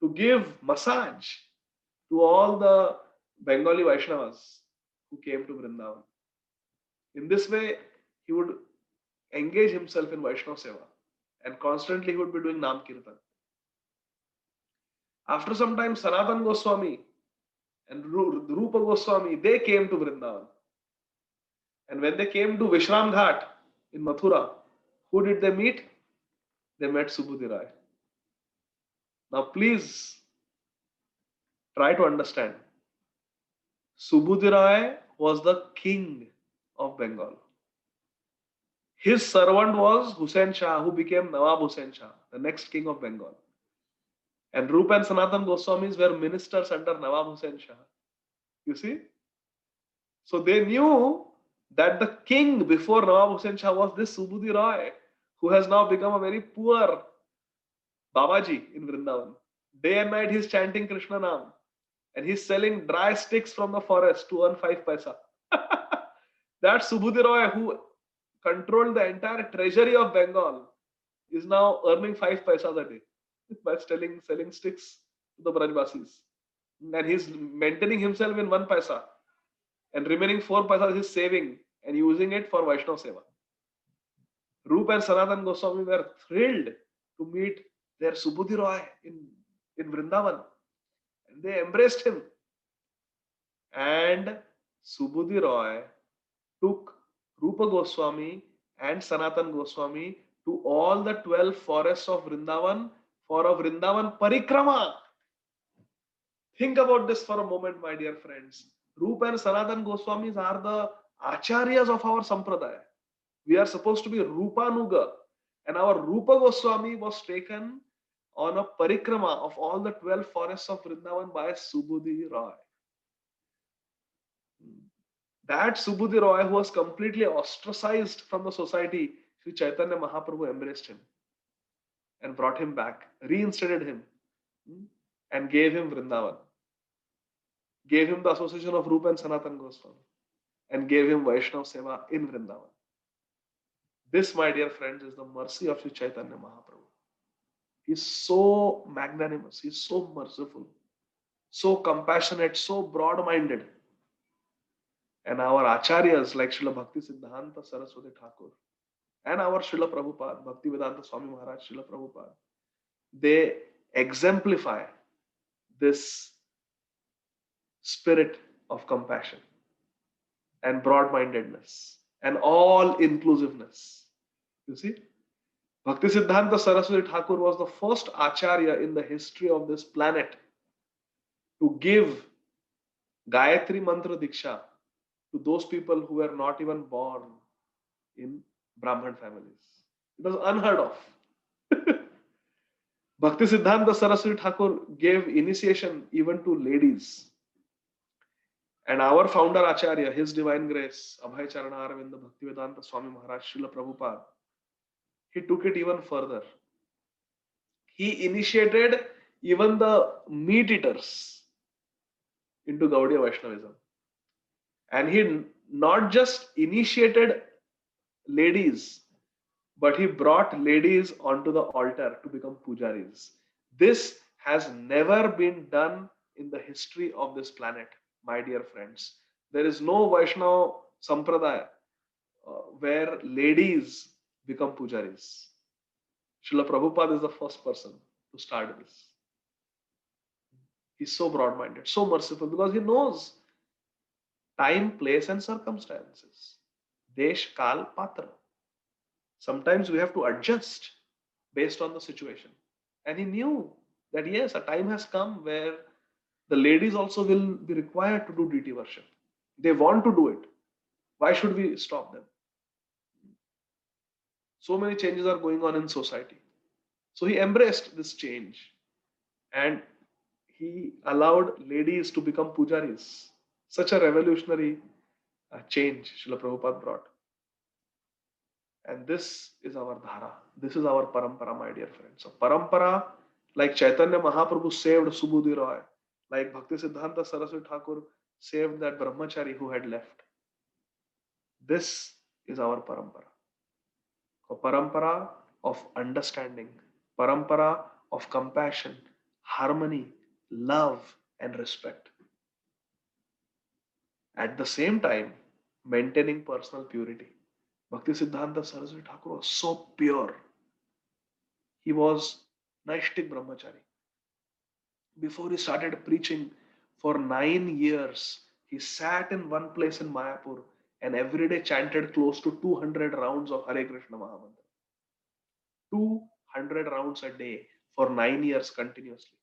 to give massage to all the Bengali Vaishnavas who came to Vrindavan. In this way, he would engage himself in Vaishnava Seva, and constantly he would be doing Nam Kirtan. After some time, Sanatan Goswami and Rupa Goswami, they came to Vrindavan. And when they came to Vishram Ghat in Mathura, who did they meet? They met Subudhi Rai. Now please try to understand. Subudhi Rai was the king of Bengal. His servant was Hussain Shah, who became Nawab Hussain Shah, the next king of Bengal. And Rupa and Sanatan Goswamis were ministers under Nawab Hussain Shah. You see? So they knew that the king before Nawab Hussain Shah was this Subudhi Rai, who has now become a very poor Babaji in Vrindavan. Day and night he's chanting Krishna Nam. And he's selling dry sticks from the forest to earn 5 paisa. That Subudhi Rai, who controlled the entire treasury of Bengal, is now earning 5 paisa a day by selling sticks to the Brajbasis. And he's maintaining himself in 1 paisa. And remaining 4 paisa he's saving and using it for Vaishnava Seva. Rupa and Sanatan Goswami were thrilled to meet their Subudhi Rai in Vrindavan. And they embraced him. And Subudhi Rai took Rupa Goswami and Sanatan Goswami to all the 12 forests of Vrindavan for a Vrindavan parikrama. Think about this for a moment, my dear friends. Rupa and Sanatan Goswamis are the acharyas of our sampradaya. We are supposed to be Rupanuga. And our Rupa Goswami was taken on a parikrama of all the 12 forests of Vrindavan by Subudhi Rai. That Subudhi Rai, who was completely ostracized from the society, Sri Chaitanya Mahaprabhu embraced him and brought him back, reinstated him, and gave him Vrindavan. Gave him the association of Rupa and Sanatan Goswami, and gave him Vaishnava Seva in Vrindavan. This, my dear friends, is the mercy of Sri Chaitanya Mahaprabhu. He is so magnanimous, he is so merciful, so compassionate, so broad-minded. And our acharyas like Srila Bhakti Siddhanta Saraswati Thakur and our Srila Prabhupada, Bhaktivedanta Swami Maharaj, Srila Prabhupada, they exemplify this spirit of compassion and broad-mindedness and all-inclusiveness. You see? Bhaktisiddhanta Saraswati Thakur was the first Acharya in the history of this planet to give Gayatri Mantra Diksha to those people who were not even born in Brahman families. It was unheard of. Bhaktisiddhanta Saraswati Thakur gave initiation even to ladies. And our founder Acharya, His Divine Grace, Abhay Charana Aravinda Bhaktivedanta Swami Maharaj Srila Prabhupada, he took it even further. He initiated even the meat eaters into Gaudiya Vaishnavism. And he not just initiated ladies, but he brought ladies onto the altar to become pujaris. This has never been done in the history of this planet, my dear friends. There is no Vaishnava Sampradaya where ladies become pujaris. Srila Prabhupada is the first person to start this. He's so broad minded, so merciful because he knows time, place, and circumstances. Desh, Kal, Patra. Sometimes we have to adjust based on the situation. And he knew that yes, a time has come where the ladies also will be required to do deity worship. They want to do it. Why should we stop them? So many changes are going on in society. So he embraced this change and he allowed ladies to become pujaris. Such a revolutionary change Srila Prabhupada brought. And this is our dhara. This is our parampara, my dear friends. So parampara, like Chaitanya Mahaprabhu saved Subudhi Roy, like Bhaktisiddhanta Saraswati Thakur saved that brahmachari who had left. This is our parampara. A parampara of understanding, parampara of compassion, harmony, love, and respect. At the same time, maintaining personal purity. Bhaktisiddhanta Saraswati Thakur was so pure. He was Naishtik Brahmachari. Before he started preaching for 9 years, he sat in one place in Mayapur and every day chanted close to 200 rounds of Hare Krishna Mahamantra. 200 rounds a day for 9 years continuously.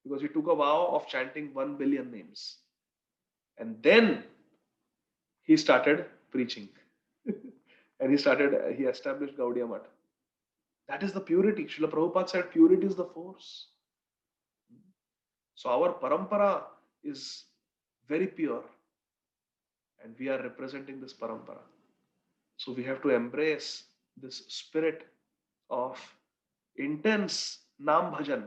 Because he took a vow of chanting 1 billion names. And then he started preaching. And he established Gaudiya Math. That is the purity. Srila Prabhupada said purity is the force. So our parampara is very pure and we are representing this parampara. So we have to embrace this spirit of intense Nam Bhajan,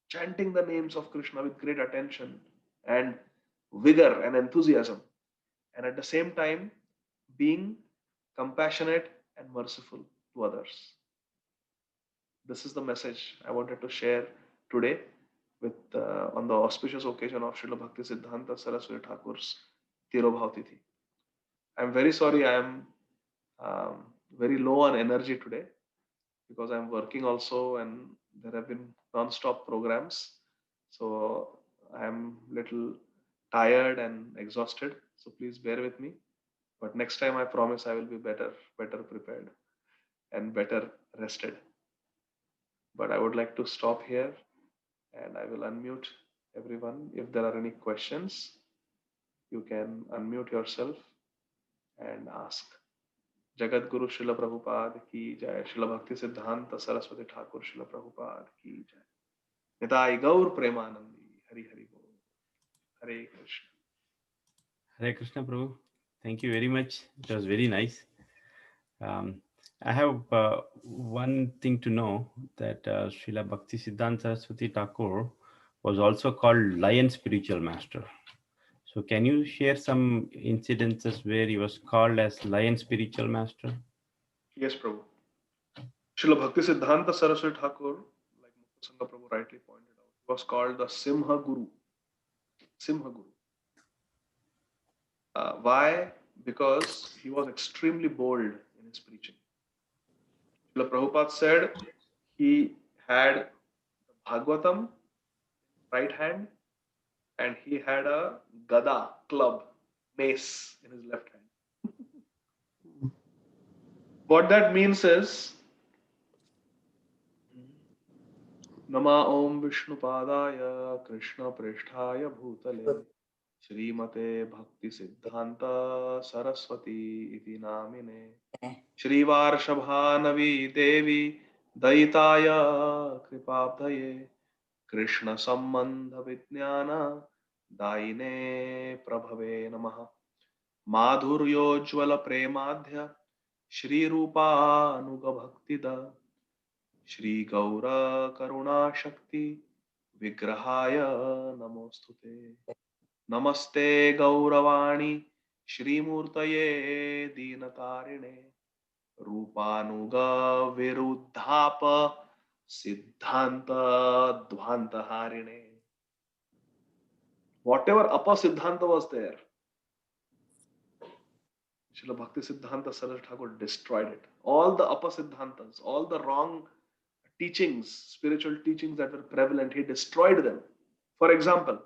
chanting the names of Krishna with great attention and vigor and enthusiasm. And at the same time, being compassionate and merciful to others. This is the message I wanted to share today with on the auspicious occasion of Srila Bhaktisiddhanta Saraswati Thakur's Tirobhav Tithi. I'm very sorry I am very low on energy today because I'm working also and there have been non-stop programs. So I'm little tired and exhausted. So please bear with me. But next time I promise I will be better prepared and better rested. But I would like to stop here and I will unmute everyone. If there are any questions, you can unmute yourself and ask. Jagat Guru Srila Prabhupada ki jai. Srila Bhaktisiddhanta Saraswati Thakur Srila Prabhupada ki jai. Nitai Gaur Premanandi. Hari Hari Bol. Hare Krishna. Hare Krishna Prabhu. Thank you very much. It was very nice. I have one thing to know that Srila Bhaktisiddhanta Saraswati Thakur was also called Lion Spiritual Master. So can you share some incidences where he was called as Lion Spiritual Master? Yes, Prabhu. Srila Bhaktisiddhanta Saraswati Thakur, like Muktasanga Prabhu rightly pointed out, was called the Simha Guru. Simha Guru. Why? Because he was extremely bold in his preaching. Srila Prabhupada said he had the Bhagavatam right hand and he had a gada, club, mace in his left hand. What that means is नमा ओम विष्णुपादाय कृष्णप्रेष्ठाय भूतले श्रीमते भक्ति सिद्धांत सरस्वती इति नामिने श्रीवार्षभानवी देवी दयिताय कृपाब्धये कृष्ण संबंध विज्ञान दायिने प्रभवे नमः माधुर्योज्वल प्रेमाध्य श्रीरूपानुग भक्तिद श्री गौर करुणा शक्ति विग्रहाय नमोस्तुते नमस्ते गौरवाणी श्रीमूर्तये दीनतारिणे रूपानुग विरुद्धाप सिद्धांत ध्वांतहारिणे. Whatever upper siddhanta was there, Srila Bhakti Siddhanta Saraswati Thakur destroyed it. All the upper siddhantas, all the wrong teachings, spiritual teachings that were prevalent, he destroyed them. For example,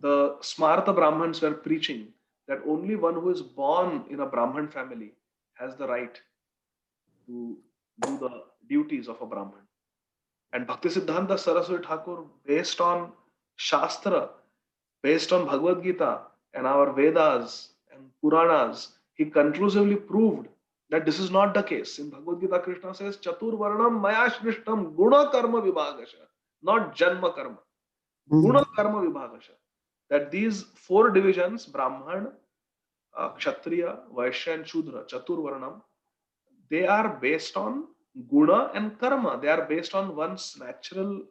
the Smarta Brahmins were preaching that only one who is born in a Brahman family has the right to do the duties of a Brahman. And Bhakti Siddhanta Saraswati Thakur, based on Shastra, based on Bhagavad Gita and our Vedas and Puranas, he conclusively proved that this is not the case. In Bhagavad Gita, Krishna says, Chatur Varnam Maya Shrishtam Guna Karma Vibhagasha, not Janma Karma. Guna Karma Vibhagasha. That these four divisions, Brahman, Kshatriya, Vaishya, and Shudra, Chatur Varnam, they are based on Guna and Karma. They are based on one's natural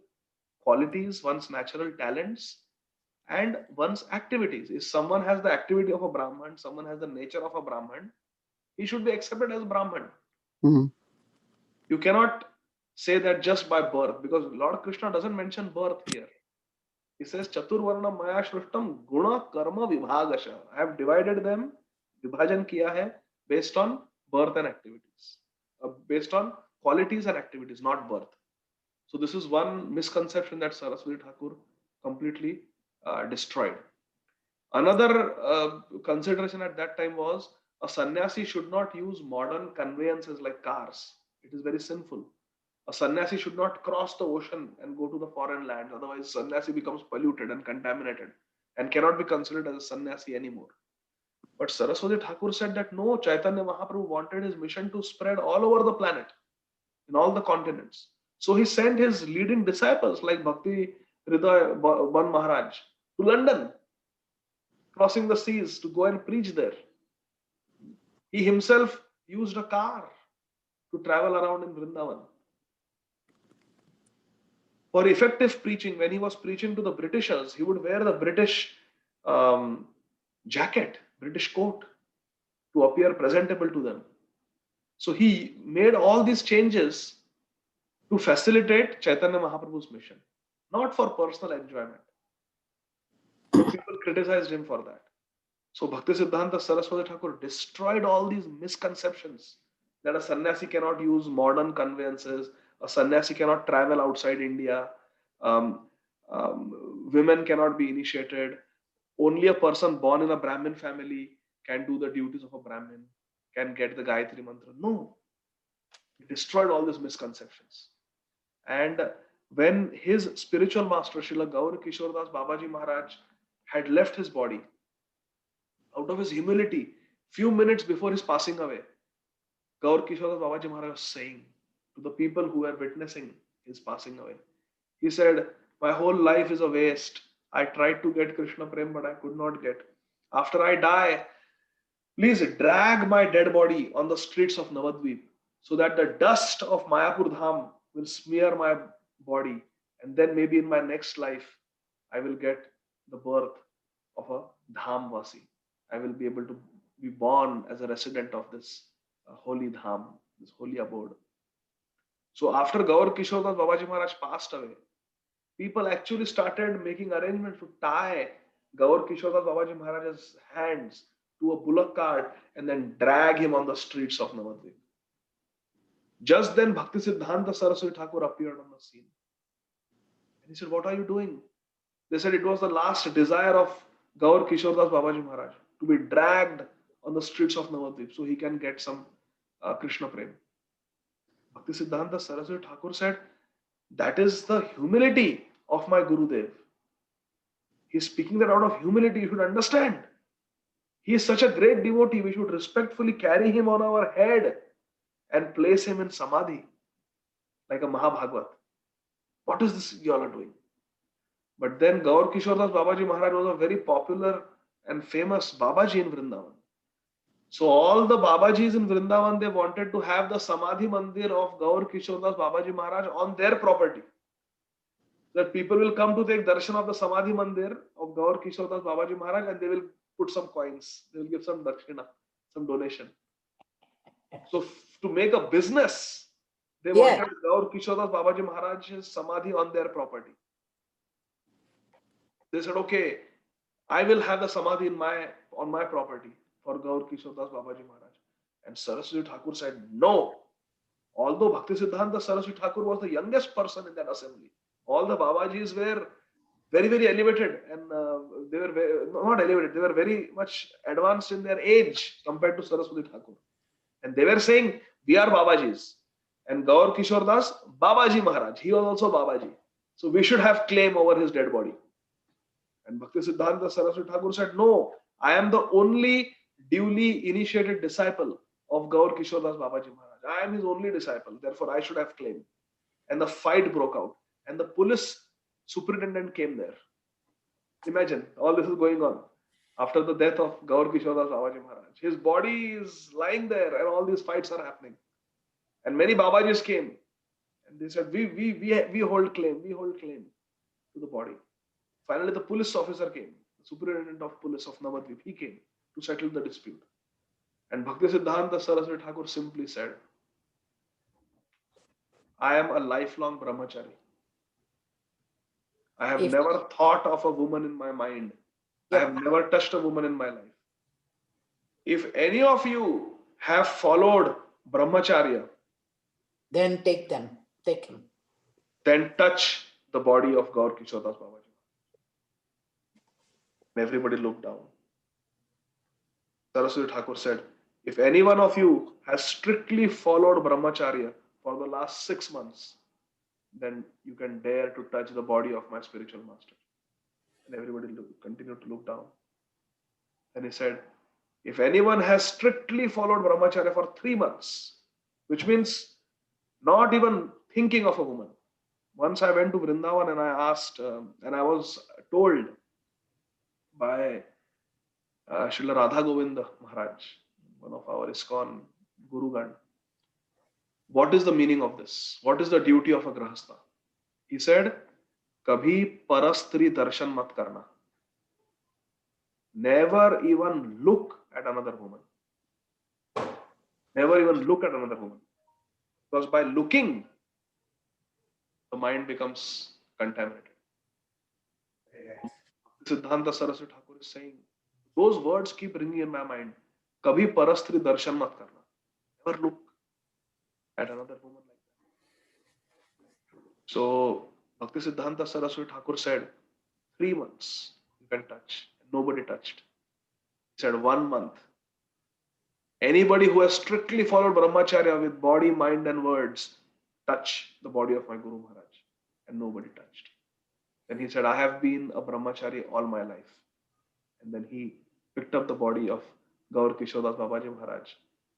qualities, one's natural talents, and one's activities. If someone has the activity of a Brahman, someone has the nature of a Brahman, he should be accepted as Brahman. You cannot say that just by birth, because Lord Krishna doesn't mention birth here. He says, Chaturvarna Maya Shrishtam Guna Karma Vibhagasha. I have divided them, Vibhajan kiya hai, based on birth and activities. Based on qualities and activities, not birth. So this is one misconception that Saraswati Thakur completely destroyed. Another consideration at that time was a sannyasi should not use modern conveyances like cars. It is very sinful. A sannyasi should not cross the ocean and go to the foreign lands. Otherwise, sannyasi becomes polluted and contaminated and cannot be considered as a sannyasi anymore. But Saraswati Thakur said that no, Chaitanya Mahaprabhu wanted his mission to spread all over the planet, in all the continents. So he sent his leading disciples like Bhakti Hriday Ban Maharaj to London, crossing the seas to go and preach there. He himself used a car to travel around in Vrindavan. For effective preaching, when he was preaching to the Britishers, he would wear the British jacket, British coat, to appear presentable to them. So he made all these changes to facilitate Chaitanya Mahaprabhu's mission, not for personal enjoyment. So people criticized him for that. So Bhakti Siddhanta Saraswati Thakur destroyed all these misconceptions that a sannyasi cannot use modern conveyances, a sannyasi cannot travel outside India, women cannot be initiated, only a person born in a Brahmin family can do the duties of a Brahmin, can get the Gayatri Mantra. No, he destroyed all these misconceptions. And when his spiritual master, Srila Gaur Kishore Das Babaji Maharaj, had left his body, out of his humility, few minutes before his passing away, Gaur Kishore Das Babaji Maharaj was saying to the people who were witnessing his passing away, he said, my whole life is a waste. I tried to get Krishna Prem, but I could not get. After I die, please drag my dead body on the streets of Navadvip so that the dust of Mayapur Dham will smear my body. And then maybe in my next life, I will get the birth of a Dhamvasi. I will be able to be born as a resident of this holy Dham, this holy abode. So after Gaur Kishore Das Babaji Maharaj passed away, people actually started making arrangements to tie Gaur Kishore Das Babaji Maharaj's hands to a bullock cart and then drag him on the streets of Navadvip. Just then Bhakti Siddhanta Saraswati Thakur appeared on the scene. And he said, what are you doing? They said it was the last desire of Gaur Kishore Das Babaji Maharaj to be dragged on the streets of Navadvip so he can get some Krishna Prem. Bhakti Siddhanta Saraswati Thakur said, That is the humility of my Gurudev. He's speaking that out of humility. You should understand. He is such a great devotee. We should respectfully carry him on our head and place him in samadhi like a Mahabhagavad. What is this you all are doing? But then Gaur Kishore Das Babaji Maharaj was a very popular and famous Babaji in Vrindavan. So all the Babajis in Vrindavan, they wanted to have the Samadhi Mandir of Gaur Kishore Das Babaji Maharaj on their property. That people will come to take darshan of the Samadhi Mandir of Gaur Kishore Das Babaji Maharaj and they will put some coins. They will give some dakshina, some donation. So to make a business, they wanted Gaur Kishore Das Babaji Maharaj's Samadhi on their property. They said, okay, I will have the Samadhi on my property for Gaur Kishore Das Babaji Maharaj. And Saraswati Thakur said, no. Although Bhaktisiddhanta Saraswati Thakur was the youngest person in that assembly, all the Babajis were very, very elevated and they were not elevated, they were very much advanced in their age compared to Saraswati Thakur. And they were saying, we are Babajis. And Gaur Kishore Das, Babaji Maharaj, he was also Babaji. So we should have claim over his dead body. And Bhaktisiddhanta Saraswati Thakur said, no, I am the only duly initiated disciple of Gaur Kishore Das Babaji Maharaj. I am his only disciple, therefore I should have claim. And the fight broke out. And the police superintendent came there. Imagine, all this is going on after the death of Gaur Kishore Das Babaji Maharaj. His body is lying there and all these fights are happening. And many Babajis came and they said, we hold claim to the body. Finally, the police officer came, the superintendent of police of Navadvip, he came to settle the dispute. And Bhaktisiddhanta Saraswati Thakur simply said, I am a lifelong brahmachari. I have never thought of a woman in my mind. I have never touched a woman in my life. If any of you have followed brahmacharya, then take him. Then touch the body of Gaur Kishore Das Babaji. And everybody looked down. Saraswati Thakur said, if any one of you has strictly followed brahmacharya for the last 6 months, then you can dare to touch the body of my spiritual master. And everybody continued to look down. And he said, if anyone has strictly followed brahmacharya for 3 months, which means not even thinking of a woman. Once I went to Vrindavan and I asked, and I was told by Srila Radha Govinda Maharaj, one of our ISKCON Gurugan, what is the meaning of this? What is the duty of a Grahastha? He said, Kabhi parastri darshan mat karna. Never even look at another woman. Never even look at another woman. Because by looking, the mind becomes contaminated. Siddhanta Saraswati Thakur is saying, those words keep ringing in my mind. Kabhi parastri darshan mat karna. Never look at another woman like that. So, Bhaktisiddhanta Saraswati Thakur said, 3 months you can touch. Nobody touched. He said 1 month. Anybody who has strictly followed brahmacharya with body, mind and words, touch the body of my Guru Maharaj. And nobody touched. Then he said, I have been a brahmachari all my life. And then he picked up the body of Gaur Kishore Das Babaji Maharaj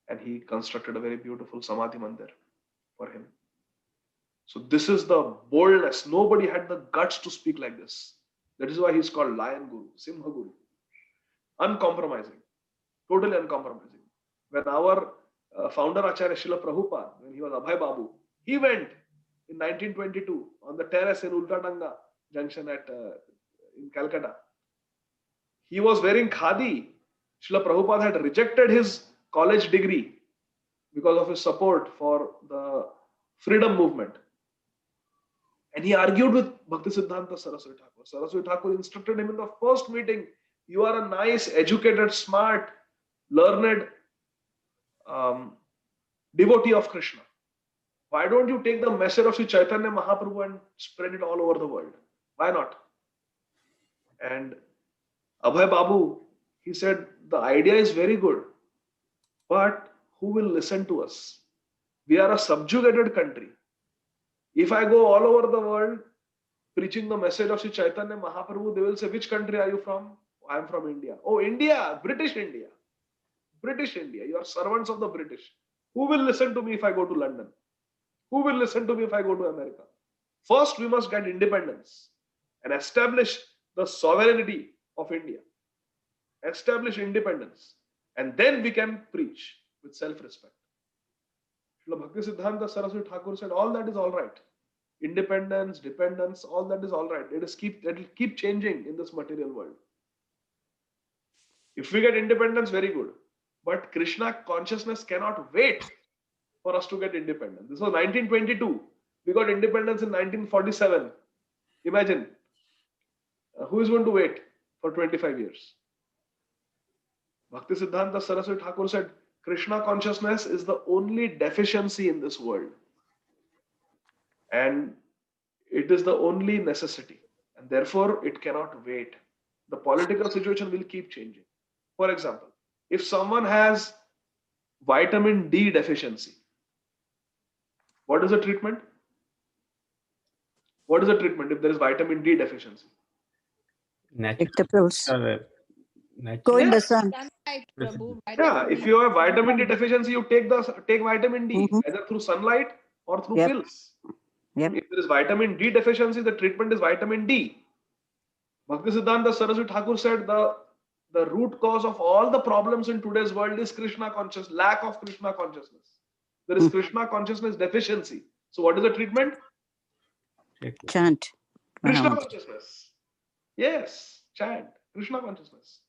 and he constructed a very beautiful Samadhi Mandir for him. So this is the boldness. Nobody had the guts to speak like this. That is why he's called Lion Guru, Simha Guru. Uncompromising. Totally uncompromising. When our founder Acharya Srila Prabhupada, when he was Abhay Babu, he went in 1922 on the terrace in Ultadanga Junction in Calcutta. He was wearing khadi. Srila Prabhupada had rejected his college degree because of his support for the freedom movement. And he argued with Bhaktisiddhanta Saraswati Thakur. Saraswati Thakur instructed him in the first meeting, you are a nice, educated, smart, learned devotee of Krishna. Why don't you take the message of Sri Chaitanya Mahaprabhu and spread it all over the world? Why not? And Abhay Babu, he said, the idea is very good, but who will listen to us? We are a subjugated country. If I go all over the world preaching the message of Sri Chaitanya Mahaprabhu, they will say, which country are you from? I am from India. Oh, India, British India. British India. You are servants of the British. Who will listen to me if I go to London? Who will listen to me if I go to America? First, we must get independence and establish the sovereignty of India. Establish independence. And then we can preach with self-respect. Srila Bhaktisiddhanta Saraswati Thakur said, all that is all right. Independence, dependence, all that is all right. It will keep changing in this material world. If we get independence, very good. But Krishna consciousness cannot wait for us to get independence. This was 1922. We got independence in 1947. Imagine, who is going to wait for 25 years? Bhaktisiddhanta Saraswati Thakur said, Krishna consciousness is the only deficiency in this world. And it is the only necessity. And therefore, it cannot wait. The political situation will keep changing. For example, if someone has vitamin D deficiency, what is the treatment? What is the treatment if there is vitamin D deficiency? Take the pills. Natural. Go in the Yes. sun. Sunlight, Prabhu. Yeah, Vitamin if D. you have vitamin D deficiency, you take vitamin D Mhm. either through sunlight or through Yep. pills. Yep. If there is vitamin D deficiency, the treatment is vitamin D. Bhaktisiddhanta Saraswati Thakur said the root cause of all the problems in today's world is lack of Krishna consciousness. There is Krishna consciousness deficiency. So what is the treatment? Chant. Krishna Mahamudra. consciousness. Yes, chant. Krishna consciousness.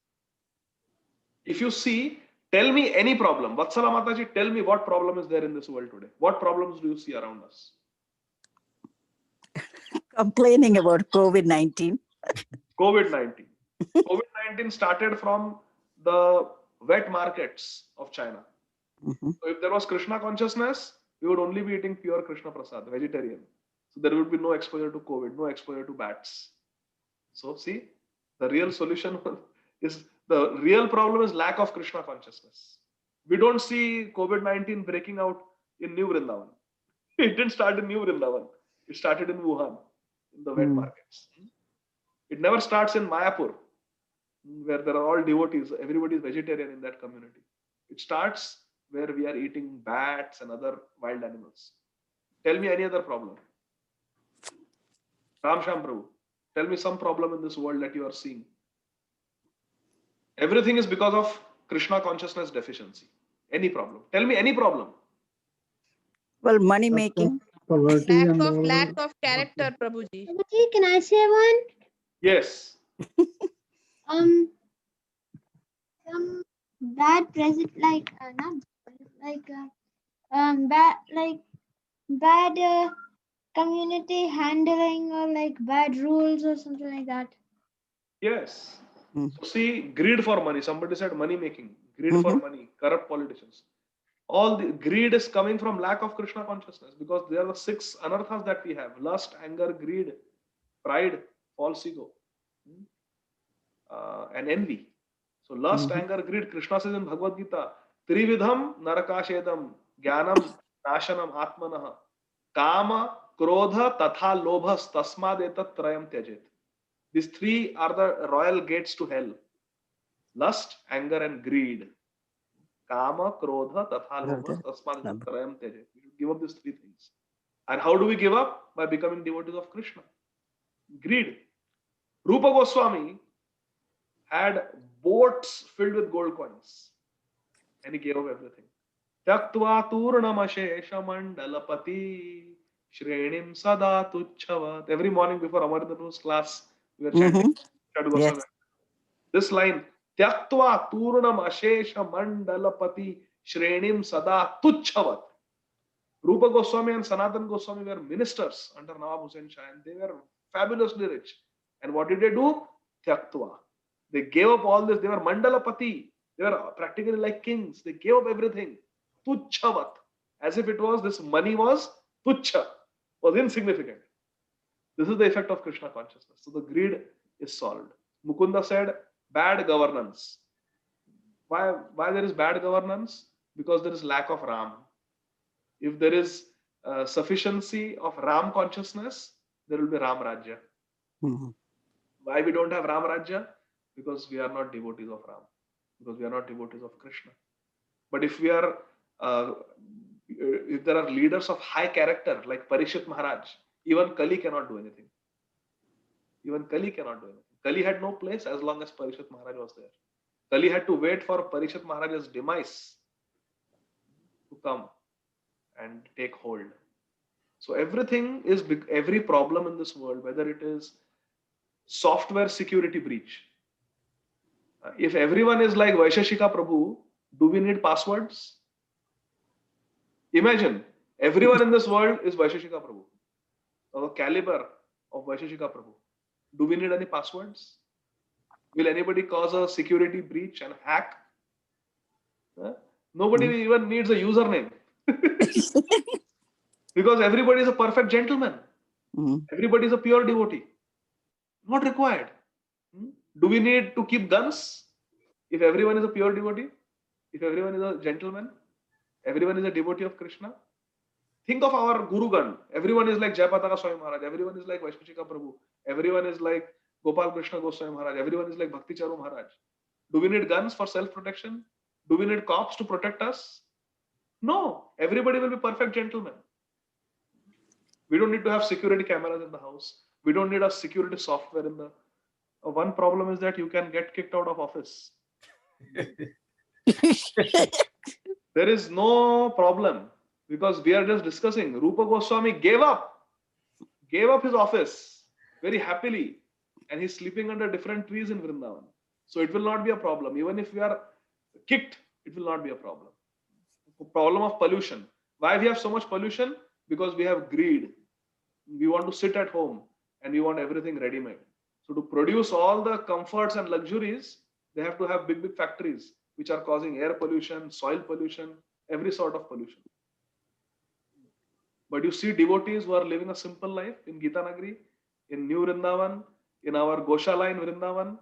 If you see, tell me any problem. Vatsala Mataji, tell me what problem is there in this world today. What problems do you see around us? Complaining about COVID-19. COVID-19. COVID-19 started from the wet markets of China. Mhm. So if there was Krishna consciousness, we would only be eating pure Krishna Prasad, vegetarian. So there would be no exposure to COVID, no exposure to bats. So see, the real solution is, the real problem is lack of Krishna consciousness. We don't see COVID-19 breaking out in New Vrindavan. It didn't start in New Vrindavan. It started in Wuhan, in the wet markets. It never starts in Mayapur, where there are all devotees. Everybody is vegetarian in that community. It starts where we are eating bats and other wild animals. Tell me any other problem. Ram Sham Prabhu, tell me some problem in this world that you are seeing. Everything is because of Krishna consciousness deficiency. Any problem. Tell me any problem. Well, money making. Poverty and all. Lack of character, Prabhuji. Prabhuji, can I say one? Yes. Some bad present, like not like bad, like bad community handling, or like bad rules or something like that. Yes. Mm. So see, greed for money. Somebody said money making, greed for money, corrupt politicians. All the greed is coming from lack of Krishna consciousness, because there are the 6 anarthas that we have: lust, anger, greed, pride, false ego, and envy. So lust, anger, greed. Krishna says in Bhagavad Gita, Trividham narakashedam jnanam nashanam atmanah kama krodha tatha lobhas tasmad etat trayam tyajet. These 3 are the royal gates to hell: lust, anger, and greed. Kama, krodha, tatha lobhas tasmad etat trayam tyajet. We should give up these 3 things. And how do we give up? By becoming devotees of Krishna. Greed. Rupa Goswami had boats filled with gold coins, and he gave up everything. Tyaktva turnamashesha mandalapati shrenim sada tuchhavat. Every morning before Amarindra class, we were chanting Sadhu Goswami. Yes. This line, Tyaktva turnamashesha mandalapati shrenim sada tuchhavat. Rupa Goswami and Sanatan Goswami were ministers under Nawab Hussain Shah, and they were fabulously rich. And what did they do? Tyaktva. They gave up all this. They were Mandalapati. They were practically like kings. They gave up everything. Tuchhavat. As if it was, this money was tuchha, was insignificant. This is the effect of Krishna consciousness. So the greed is solved. Mukunda said, bad governance. Why there is bad governance? Because there is lack of Ram. If there is sufficiency of Ram consciousness, there will be Ram Rajya. Mhm. Why we don't have Ram Rajya? Because we are not devotees of Ram, because we are not devotees of Krishna. But if we are, if there are leaders of high character like Parikshit Maharaj, even Kali cannot do anything. Even Kali cannot do anything. Kali had no place as long as Parikshit Maharaj was there. Kali had to wait for Parikshit Maharaj's demise to come and take hold. So everything is every problem in this world, whether it is software security breach. If everyone is like Vaisheshika Prabhu, do we need passwords? Imagine everyone in this world is Vaisheshika Prabhu, of a caliber of Vaisheshika Prabhu. Do we need any passwords? Will anybody cause a security breach and hack? Nobody even needs a username because everybody is a perfect gentleman. Mhm. Everybody is a pure devotee. Not required. Do we need to keep guns if everyone is a pure devotee? If everyone is a gentleman? Everyone is a devotee of Krishna? Think of our Gurugan. Everyone is like Jayapataka Swami Maharaj. Everyone is like Vaisheshika Prabhu. Everyone is like Gopal Krishna Goswami Maharaj. Everyone is like Bhakti Charu Maharaj. Do we need guns for self-protection? Do we need cops to protect us? No. Everybody will be perfect gentlemen. We don't need to have security cameras in the house. We don't need a security software in the. One problem is that you can get kicked out of office. There is no problem because we are just discussing. Rupa Goswami gave up his office very happily, and he's sleeping under different trees in Vrindavan. So it will not be a problem. Even if we are kicked, it will not be a problem. The problem of pollution. Why we have so much pollution? Because we have greed. We want to sit at home and we want everything ready-made. So to produce all the comforts and luxuries, they have to have big, big factories which are causing air pollution, soil pollution, every sort of pollution. But you see devotees who are living a simple life in Gita Nagari, in New Vrindavan, in our Goshala in Vrindavan.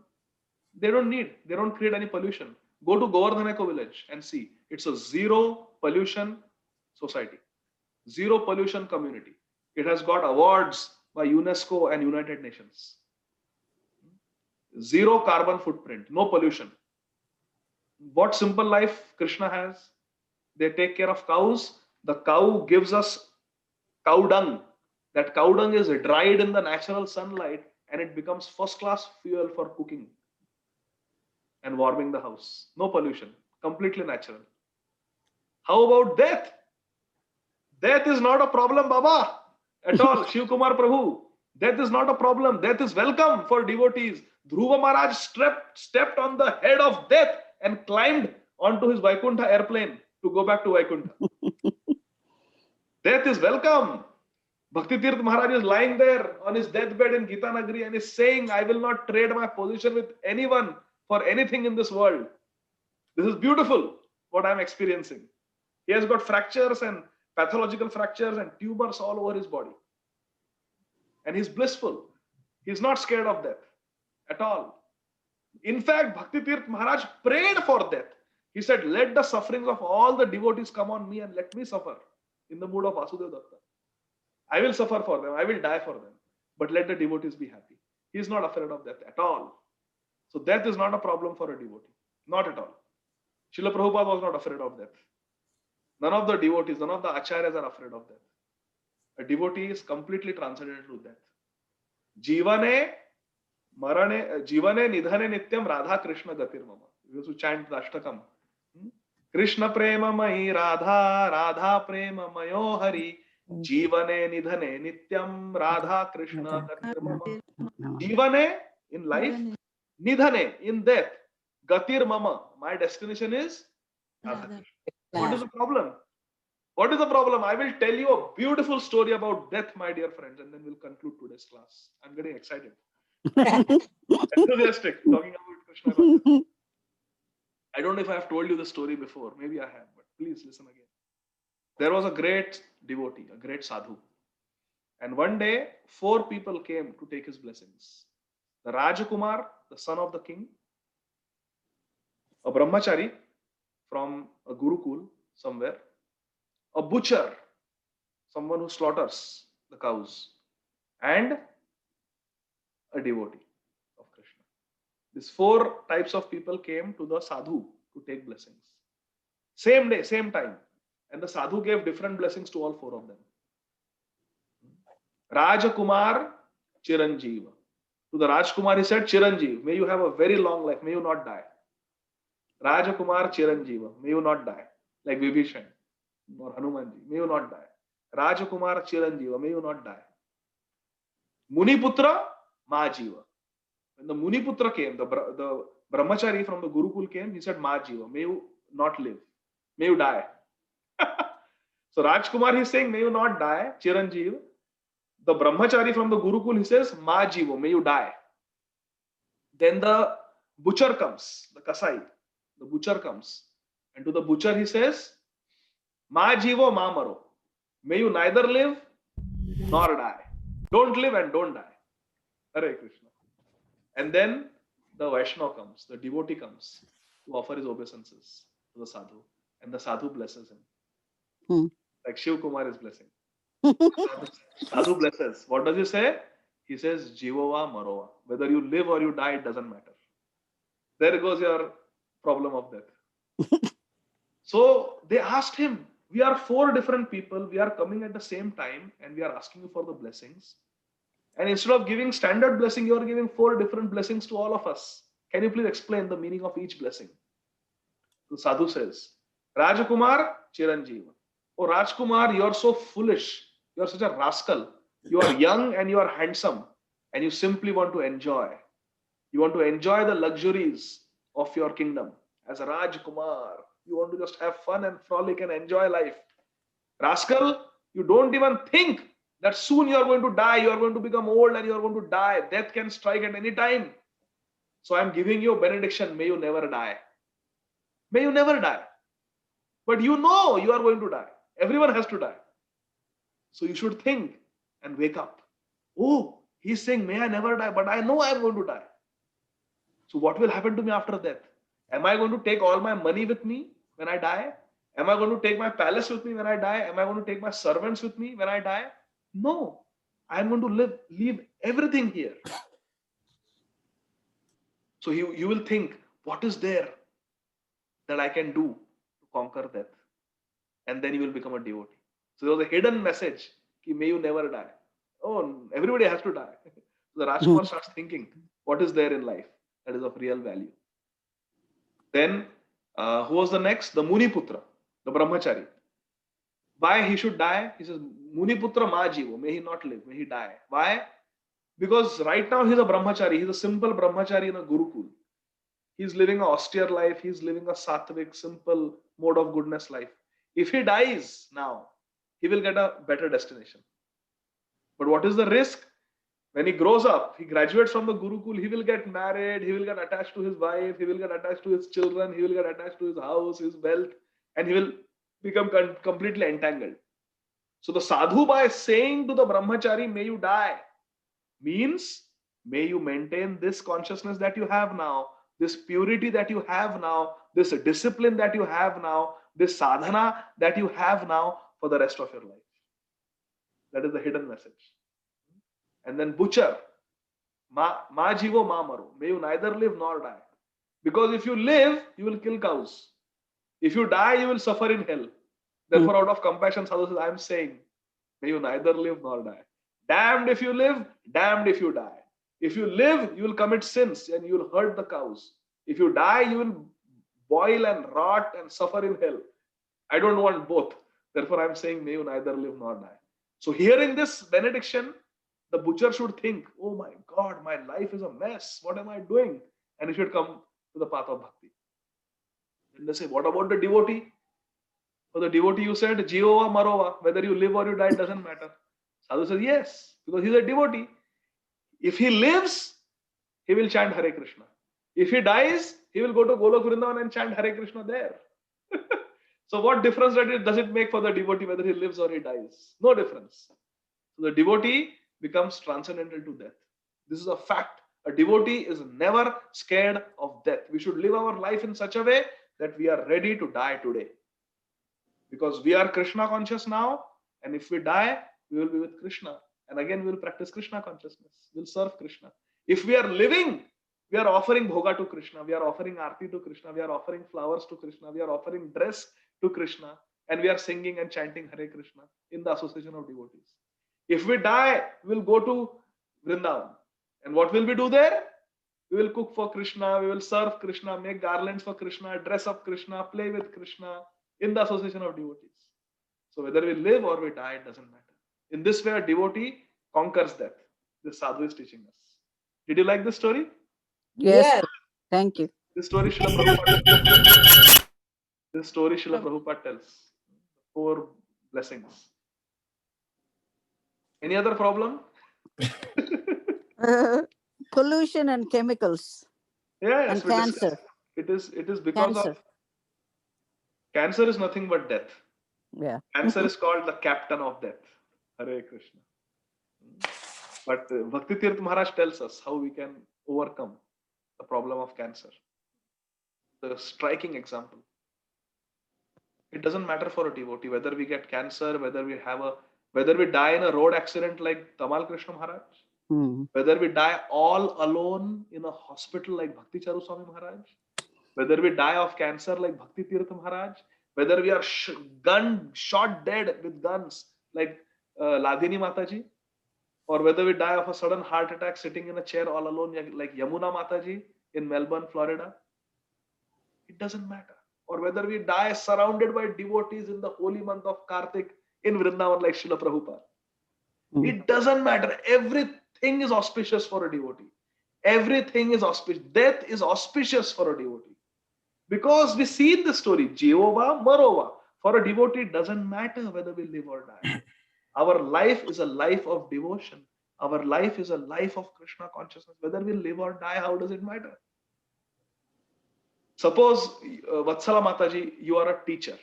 They don't create any pollution. Go to Govardhaneko village and see. It's a zero pollution society, zero pollution community. It has got awards by UNESCO and United Nations. Zero carbon footprint, no pollution. What simple life Krishna has? They take care of cows. The cow gives us cow dung. That cow dung is dried in the natural sunlight and it becomes first class fuel for cooking and warming the house. No pollution, completely natural. How about death? Death is not a problem, Baba, at all. Shiv Kumar Prabhu, death is not a problem. Death is welcome for devotees. Dhruva Maharaj stepped on the head of death and climbed onto his Vaikuntha airplane to go back to Vaikuntha. Death is welcome. Bhakti Tirth Maharaj is lying there on his deathbed in Gita Nagari and is saying, I will not trade my position with anyone for anything in this world. This is beautiful, what I'm experiencing. He has got fractures and pathological fractures and tumors all over his body. And he's blissful. He's not scared of death at all. In fact, Bhakti Tirth Maharaj prayed for death. He said, let the sufferings of all the devotees come on me and let me suffer, in the mood of Vasudeva Datta. I will suffer for them. I will die for them. But let the devotees be happy. He is not afraid of death at all. So death is not a problem for a devotee. Not at all. Srila Prabhupada was not afraid of death. None of the devotees, none of the acharyas are afraid of death. A devotee is completely transcendental to death. Jivane nidhane nityam Radha Krishna gatir mama. We used to chant the Ashtakam. Krishna prema mai Radha, Radha prema mayo Hari. Jivane nidhane nityam Radha Krishna gatir mama. Jivane in life, nidhane in death, gatir mama. My destination is Radha Krishna. What is the problem? What is the problem? I will tell you a beautiful story about death, my dear friends, and then we'll conclude today's class. I'm getting excited. Enthusiastic talking about Krishna consciousness. I don't know if I have told you the story before. Maybe I have, but please listen again. There was a great devotee, a great sadhu. And one day, 4 people came to take his blessings. The Rajakumar, the son of the king, a brahmachari, 'from a Gurukul somewhere, a butcher, someone who slaughters the cows, and a devotee of Krishna. These four types of people came to the sadhu to take blessings. Same day, same time. And the sadhu gave different blessings to all four of them. Rajakumar Chiranjeeva. To the Rajkumar, he said, Chiranjeev, may you have a very long life, may you not die. Rajakumar Chiranjeeva, may you not die. Like Vibhishan or Hanumanji, may you not die. Rajakumar Chiranjeeva, may you not die. Muniputra Majiva. When the Muniputra came, the Brahmachari from the Gurukul came, he said, Majiva, may you not live, may you die. So Rajkumar, he's saying, may you not die, Chiranjeev. The Brahmachari from the Gurukul, he says, Ma Jivo, may you die. Then the butcher comes, the Kasai, the butcher comes. And to the butcher, he says, Ma Jivo, Ma Maro. May you neither live nor die. Don't live and don't die. Hare Krishna. And then the Vaishnava comes, the devotee comes to offer his obeisances to the sadhu. And the sadhu blesses him. Like Shiv Kumar is blessing. Sadhu blesses. What does he say? He says, Jivova Marova. Whether you live or you die, it doesn't matter. There goes your problem of death. So they asked him, we are four different people. We are coming at the same time and we are asking you for the blessings. And instead of giving standard blessing, you are giving four different blessings to all of us. Can you please explain the meaning of each blessing? The sadhu says, Rajakumar Chiranjeeva. Oh, Rajkumar, you are so foolish. You are such a rascal. You are young and you are handsome. And you simply want to enjoy. You want to enjoy the luxuries of your kingdom. As a Rajkumar, you want to just have fun and frolic and enjoy life. Rascal, you don't even think that soon you are going to die. You are going to become old and you are going to die. Death can strike at any time. So I am giving you a benediction. May you never die. May you never die. But you know you are going to die. Everyone has to die. So you should think and wake up. Oh, he's saying, may I never die, but I know I am going to die. So what will happen to me after death? Am I going to take all my money with me when I die? Am I going to take my palace with me when I die? Am I going to take my servants with me when I die? No. I am going to leave everything here. So you will think, what is there that I can do to conquer death? And then you will become a devotee. So there was a hidden message, may you never die. Oh, everybody has to die. So the Rajkumar starts thinking, what is there in life that is of real value? Then, who was the next? The Muniputra, the Brahmachari. Why he should die? He says, Muniputra ma jivo, may he not live, may he die. Why? Because right now he's a Brahmachari, he's a simple Brahmachari in a Gurukul. He's living an austere life, he's living a sattvic, simple mode of goodness life. If he dies now, he will get a better destination. But what is the risk? When he grows up, he graduates from the Gurukul, he will get married, he will get attached to his wife, he will get attached to his children, he will get attached to his house, his wealth, and he will become completely entangled. So the sadhu, by saying to the Brahmachari, may you die, means may you maintain this consciousness that you have now, this purity that you have now, this discipline that you have now, this sadhana that you have now for the rest of your life. That is the hidden message. And then butcher, ma jivo ma maro, may you neither live nor die. Because if you live, you will kill cows. If you die, you will suffer in hell. Therefore, out of compassion, sadhu says, I am saying, may you neither live nor die. Damned if you live, damned if you die. If you live, you will commit sins and you will hurt the cows. If you die, you will boil and rot and suffer in hell. I don't want both. Therefore, I am saying, may you neither live nor die. So hearing this benediction, the butcher should think, oh my God, my life is a mess. What am I doing? And he should come to the path of bhakti. Then they say, what about the devotee? For the devotee, you said, Jivova Marova, whether you live or you die, it doesn't matter. Sadhu says, yes, because he's a devotee. If he lives, he will chant Hare Krishna. If he dies, he will go to Golok Vrindavan and chant Hare Krishna there. So what difference does it make for the devotee whether he lives or he dies? No difference. So the devotee becomes transcendental to death. This is a fact. A devotee is never scared of death. We should live our life in such a way that we are ready to die today. Because we are Krishna conscious now, And if we die, we will be with Krishna. And again, we will practice Krishna consciousness. We'll serve Krishna. If we are living, we are offering bhoga to Krishna. We are offering arti to Krishna. We are offering flowers to Krishna. We are offering dress to Krishna. And we are singing and chanting Hare Krishna in the association of devotees. If we die, we'll go to Vrindavan. And what will we do there? We will cook for Krishna. We will serve Krishna, make garlands for Krishna, dress up Krishna, play with Krishna in the association of devotees. So whether we live or we die, it doesn't matter. In this way, a devotee conquers death. This sadhu is teaching us. Did you like this story? Yes. Yes. Thank you. This story Srila Prabhupada. This story Srila Prabhupada tells. 4 blessings. Any other problem? Pollution and chemicals Yes, and we discussed. cancer. It is because Cancer. of cancer is nothing but death. Yeah. Cancer is called the captain of death. Hare Krishna. But Bhakti Tirth Maharaj tells us how we can overcome the problem of cancer. The striking example. It doesn't matter for a devotee whether we get cancer, whether we die in a road accident like Tamal Krishna Maharaj, Hmm. whether we die all alone in a hospital like Bhakti Charu Swami Maharaj, whether we die of cancer like Bhakti Tirth Maharaj, whether we are shot dead with guns like Ladini Mataji, or whether we die of a sudden heart attack sitting in a chair all alone like Yamuna Mataji in Melbourne, Florida, it doesn't matter. Or whether we die surrounded by devotees in the holy month of Kartik in Vrindavan like Srila Prabhupada. Mm. It doesn't matter. Everything is auspicious for a devotee. Everything is auspicious. Death is auspicious for a devotee. Because we see in the story, Jehovah, Marova. For a devotee, it doesn't matter whether we live or die. Our life is a life of devotion. Our life is a life of Krishna consciousness. Whether we live or die, how does it matter? Suppose, Vatsala Mataji, you are a teacher.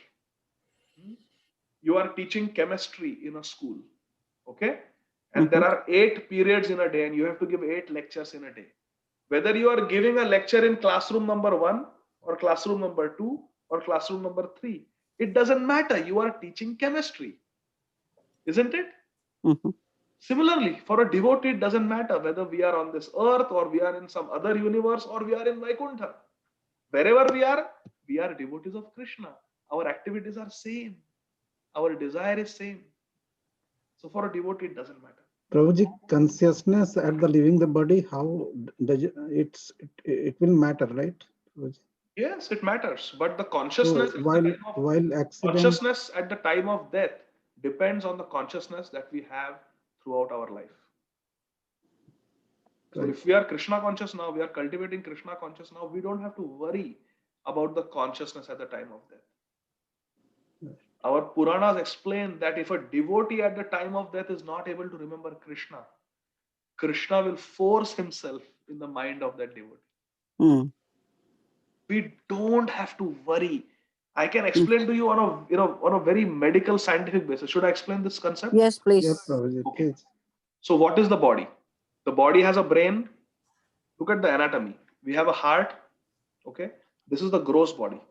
You are teaching chemistry in a school. Okay? And there are 8 periods in a day, and you have to give 8 lectures in a day. Whether you are giving a lecture in classroom number 1, or classroom number 2, or classroom number 3, it doesn't matter. You are teaching chemistry. Isn't it? Mhm. Similarly, for a devotee, it doesn't matter whether we are on this earth, or we are in some other universe, or we are in Vaikuntha. Wherever we are devotees of Krishna. Our activities are same. Our desire is same. So for a devotee, it doesn't matter. Prabhuji, consciousness at the leaving the body, how does it will matter, right? Prabhuji? Yes, it matters. But the So consciousness, while accident, consciousness at the time of death depends on the consciousness that we have throughout our life. So Right. if we are Krishna conscious now, we are cultivating Krishna conscious now, we don't have to worry about the consciousness at the time of death. Right. Our Puranas explain that if a devotee at the time of death is not able to remember Krishna, Krishna will force himself in the mind of that devotee. Hmm. We don't have to worry. I can explain to you on a very medical scientific basis. Should I explain this concept? Yes, please. yeah, Prabhuji, Okay. please. So what is the body? The body has a brain. Look at the anatomy. We have a heart. Okay. This is the gross body.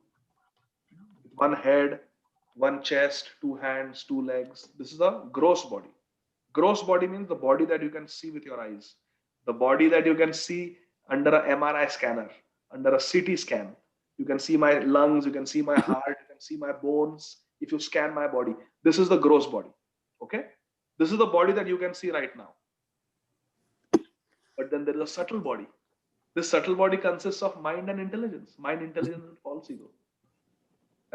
One head, one chest, 2 hands, 2 legs. This is the gross body. Gross body means the body that you can see with your eyes. The body that you can see under a MRI scanner, under a CT scan. You can see my lungs, you can see my heart, you can see my bones. If you scan my body, this is the gross body. Okay. This is the body that you can see right now. But then there is a subtle body. This subtle body consists of mind and intelligence. Mind, intelligence, and false ego.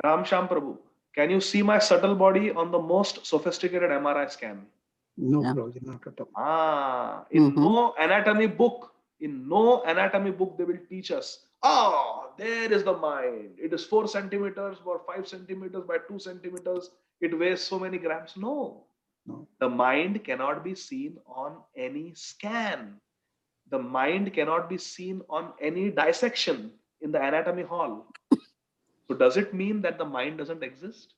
Ram Sham Prabhu, can you see my subtle body on the most sophisticated MRI scan? No, Yeah. Prabhuji, not at all. In Mhm. no anatomy book, they will teach us, there is the mind. It is 4 centimeters or 5 centimeters by 2 centimeters. It weighs so many grams. No. No. The mind cannot be seen on any scan. The mind cannot be seen on any dissection in the anatomy hall. So does it mean that the mind doesn't exist?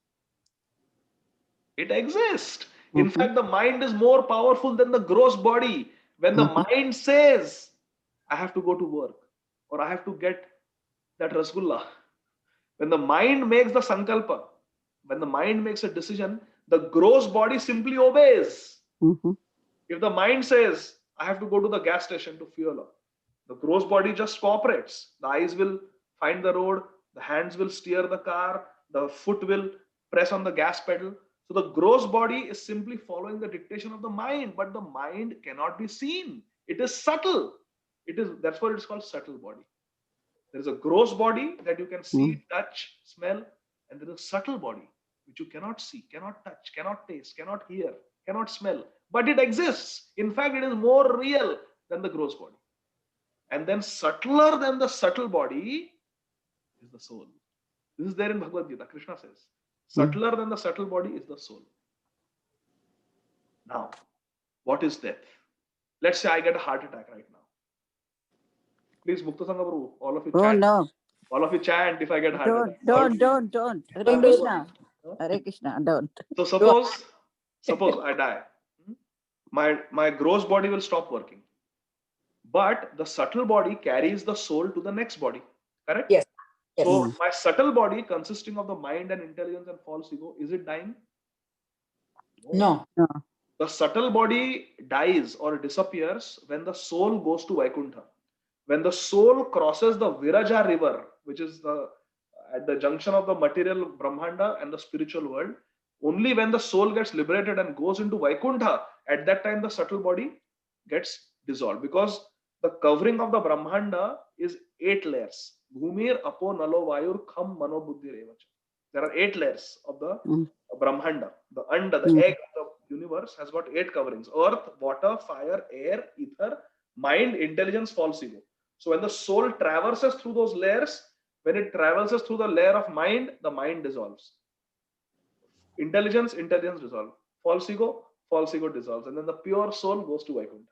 It exists. In Mhm. fact, the mind is more powerful than the gross body. When the Mhm. mind says, I have to go to work, or I have to get that rasgulla, when the mind makes the sankalpa, when the mind makes a decision, The gross body simply obeys. Mhm. If the mind says, I have to go to the gas station to fuel up, the gross body just cooperates. The eyes will find the road, the hands will steer the car, the foot will press on the gas pedal. So the gross body is simply following the dictation of the mind, but the mind cannot be seen. It is subtle. That's what it's called, subtle body. There is a gross body that you can see, touch, smell, and there is a subtle body which you cannot see, cannot touch, cannot taste, cannot hear, cannot smell, but it exists. In fact, it is more real than the gross body. And then subtler than the subtle body is the soul. This is there in Bhagavad Gita. Krishna says, subtler than the subtle body is the soul. Now, what is death? Let's say I get a heart attack right now. Please, Mukta Sangha Prabhu, all of you Oh chant. no! All of you chant if I get heart attack. Don't. Hare Krishna. Hare Krishna. Don't. So suppose I die. My gross body will stop working. But the subtle body carries the soul to the next body. Correct? Yes. Yes. So my subtle body, consisting of the mind and intelligence and false ego, is it dying? No. The subtle body dies or disappears when the soul goes to Vaikuntha. When the soul crosses the Viraja river, which is at the junction of the material Brahmanda and the spiritual world, only when the soul gets liberated and goes into Vaikuntha, at that time the subtle body gets dissolved. Because the covering of the Brahmanda is 8 layers. Bhumir, Apo, Nalo, Vayur, Kham, Mano, Buddhi, Revacha. There are 8 layers of the Brahmanda. The Anda, the egg of the universe, has got 8 coverings: earth, water, fire, air, ether, mind, intelligence, false ego. So when the soul traverses through those layers, when it traverses through the layer of mind, the mind dissolves. Intelligence dissolves. False ego dissolves. And then the pure soul goes to Vaikuntha.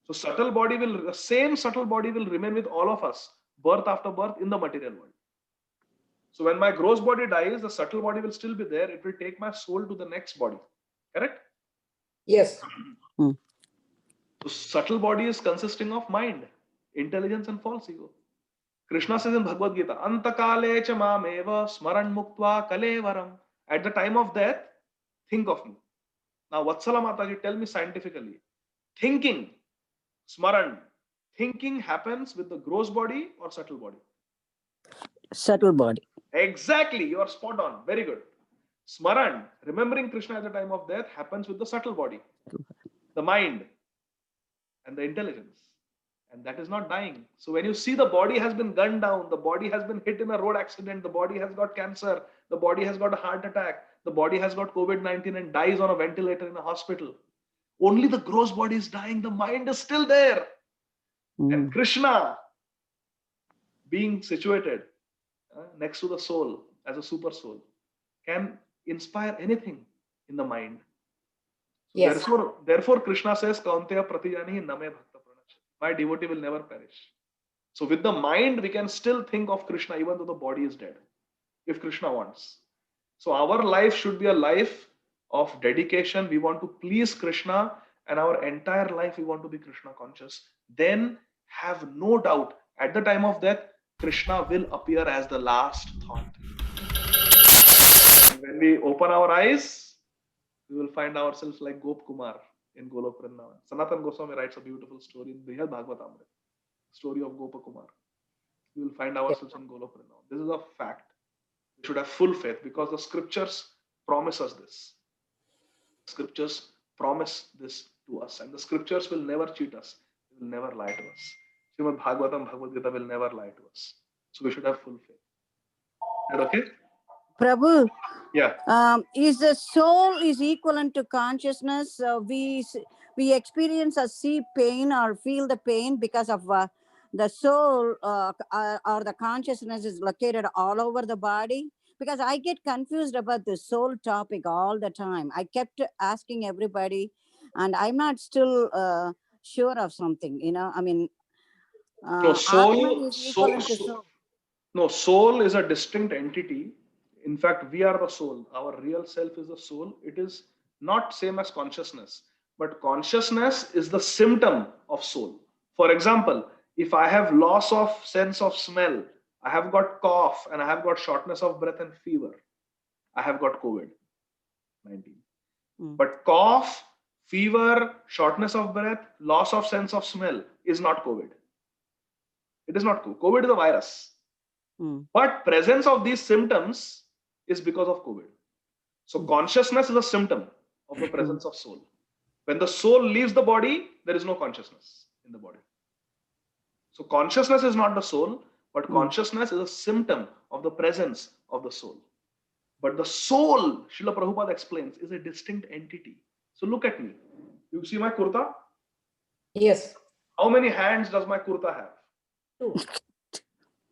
So the same subtle body will remain with all of us, birth after birth, in the material world. So when my gross body dies, the subtle body will still be there. It will take my soul to the next body. Correct? Yes. So subtle body is consisting of mind, intelligence, and false ego. Krishna says in Bhagavad Gita, Antakale cha mameva smaran muktva kalevaram. At the time of death, think of me. Now, Vatsala Mataji, tell me scientifically. Thinking, smaran, thinking happens with the gross body or subtle body? Subtle body. Exactly, you are spot on. Very good. Smaran, remembering Krishna at the time of death, happens with the subtle body, the mind, and the intelligence. And that is not dying. So when you see the body has been gunned down, the body has been hit in a road accident, the body has got cancer, the body has got a heart attack, the body has got COVID-19 and dies on a ventilator in a hospital. Only the gross body is dying, the mind is still there. And Krishna, being situated next to the soul as a super soul, can inspire anything in the mind. So Yes. therefore Krishna says, Kaunteya pratijani name bhakta pranachya. My devotee will never perish. So with the mind, we can still think of Krishna even though the body is dead, if Krishna wants. So our life should be a life of dedication. We want to please Krishna, and our entire life we want to be Krishna conscious. Then have no doubt, at the time of death, Krishna will appear as the last thought. And when we open our eyes, we will find ourselves like Gop Kumar in Golok Vrindavan. Sanatan Goswami writes a beautiful story in Brihad Bhagavatamrita, story of Gopa Kumar. We will find ourselves in Golok Vrindavan. This is a fact. We should have full faith because the scriptures promise us this. Scriptures promise this to us, and the scriptures will never cheat us. They will never lie to us. Srimad Bhagavatam, Bhagavad Gita will never lie to us. So we should have full faith. Is that okay? Prabhu, Yeah. is the soul is equivalent to consciousness? We experience or see pain or feel the pain because of the soul or the consciousness is located all over the body? Because I get confused about the soul topic all the time. I kept asking everybody, and I'm not still sure of something. I mean, No, Atman is equivalent to soul. No, soul is a distinct entity. In fact, we are the soul. Our real self is the soul. It is not same as consciousness, but consciousness is the symptom of soul. For example, if I have loss of sense of smell, I have got cough, and I have got shortness of breath and fever, I have got COVID. 19. Mm. But cough, fever, shortness of breath, loss of sense of smell is not COVID. It is not COVID. COVID is a virus. Mm. But presence of these symptoms is because of COVID. So consciousness is a symptom of the presence of soul. When the soul leaves the body, there is no consciousness in the body. So consciousness is not the soul, but consciousness is a symptom of the presence of the soul. But the soul, Srila Prabhupada explains, is a distinct entity. So look at me. You see my kurta? Yes. How many hands does my kurta have? 2.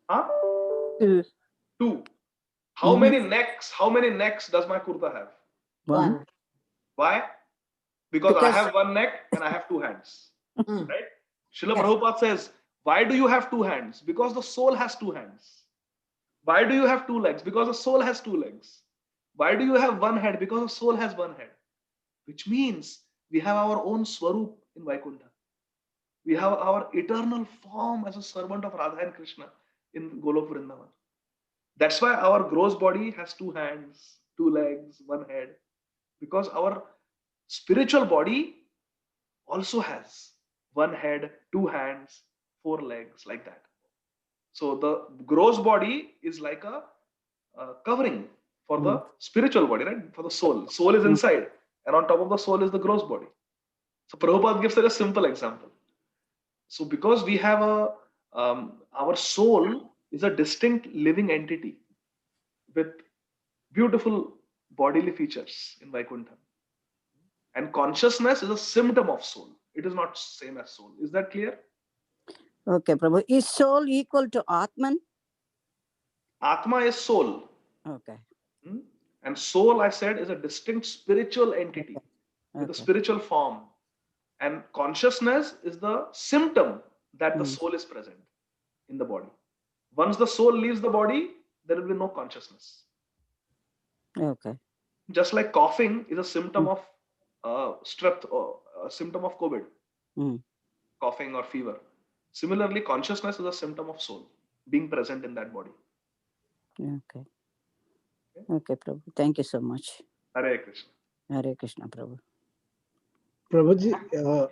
Huh? Two. 2. How many necks? How many necks does my kurta have? 1. Why? Because I Because- have 1 neck and I have 2 hands. Mm. Right? Srila Yes. Prabhupada says, why do you have 2 hands? Because the soul has 2 hands. Why do you have 2 legs? Because the soul has 2 legs. Why do you have 1 head? Because the soul has 1 head. Which means we have our own Swarup in Vaikuntha. We have our eternal form as a servant of Radha and Krishna in Golok Vrindavan. That's why our gross body has 2 hands, 2 legs, 1 head. Because our spiritual body also has 1 head, 2 hands, 4 legs, like that. So the gross body is like a covering for the spiritual body, right? For the soul. Soul is inside, and on top of the soul is the gross body. So Prabhupada gives a simple example. So because we have our soul is a distinct living entity with beautiful bodily features in Vaikuntha. And consciousness is a symptom of soul. It is not same as soul. Is that clear? Okay, Prabhu. Is soul equal to Atman? Atma is soul. Okay. And soul, I said, is a distinct spiritual entity with a Okay. spiritual form. And consciousness is the symptom that the soul is present in the body. Once the soul leaves the body, there will be no consciousness. Okay. Just like coughing is a symptom of strep, or a symptom of COVID, coughing or fever. Similarly, consciousness is a symptom of soul being present in that body. Okay. Okay, Prabhu. Thank you so much. Hare Krishna. Hare Krishna, Prabhu. Prabhuji,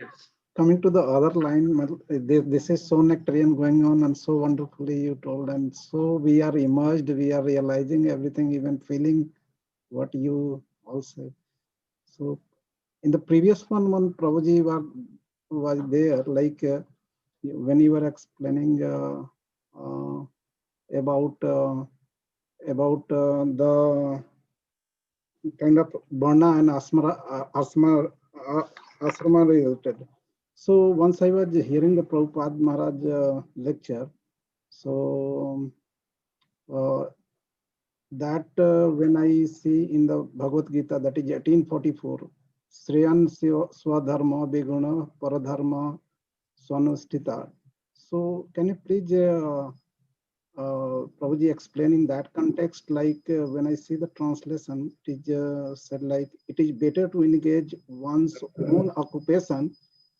Yes. coming to the other line, this is so nectarian going on and so wonderfully you told, and so we are immersed, we are realizing everything, even feeling what you all said. So in the previous one Prabhuji was there, like when you were explaining about the kind of Varna and asrama related. So once I was hearing the Prabhupada Maharaj lecture, so that when I see in the Bhagavad Gita, that is 1844, Sriyan Swadharma Beguna Paradharma Swanustita. So can you please Prabhuji explain in that context, like when I see the translation, it is said like it is better to engage one's own occupation,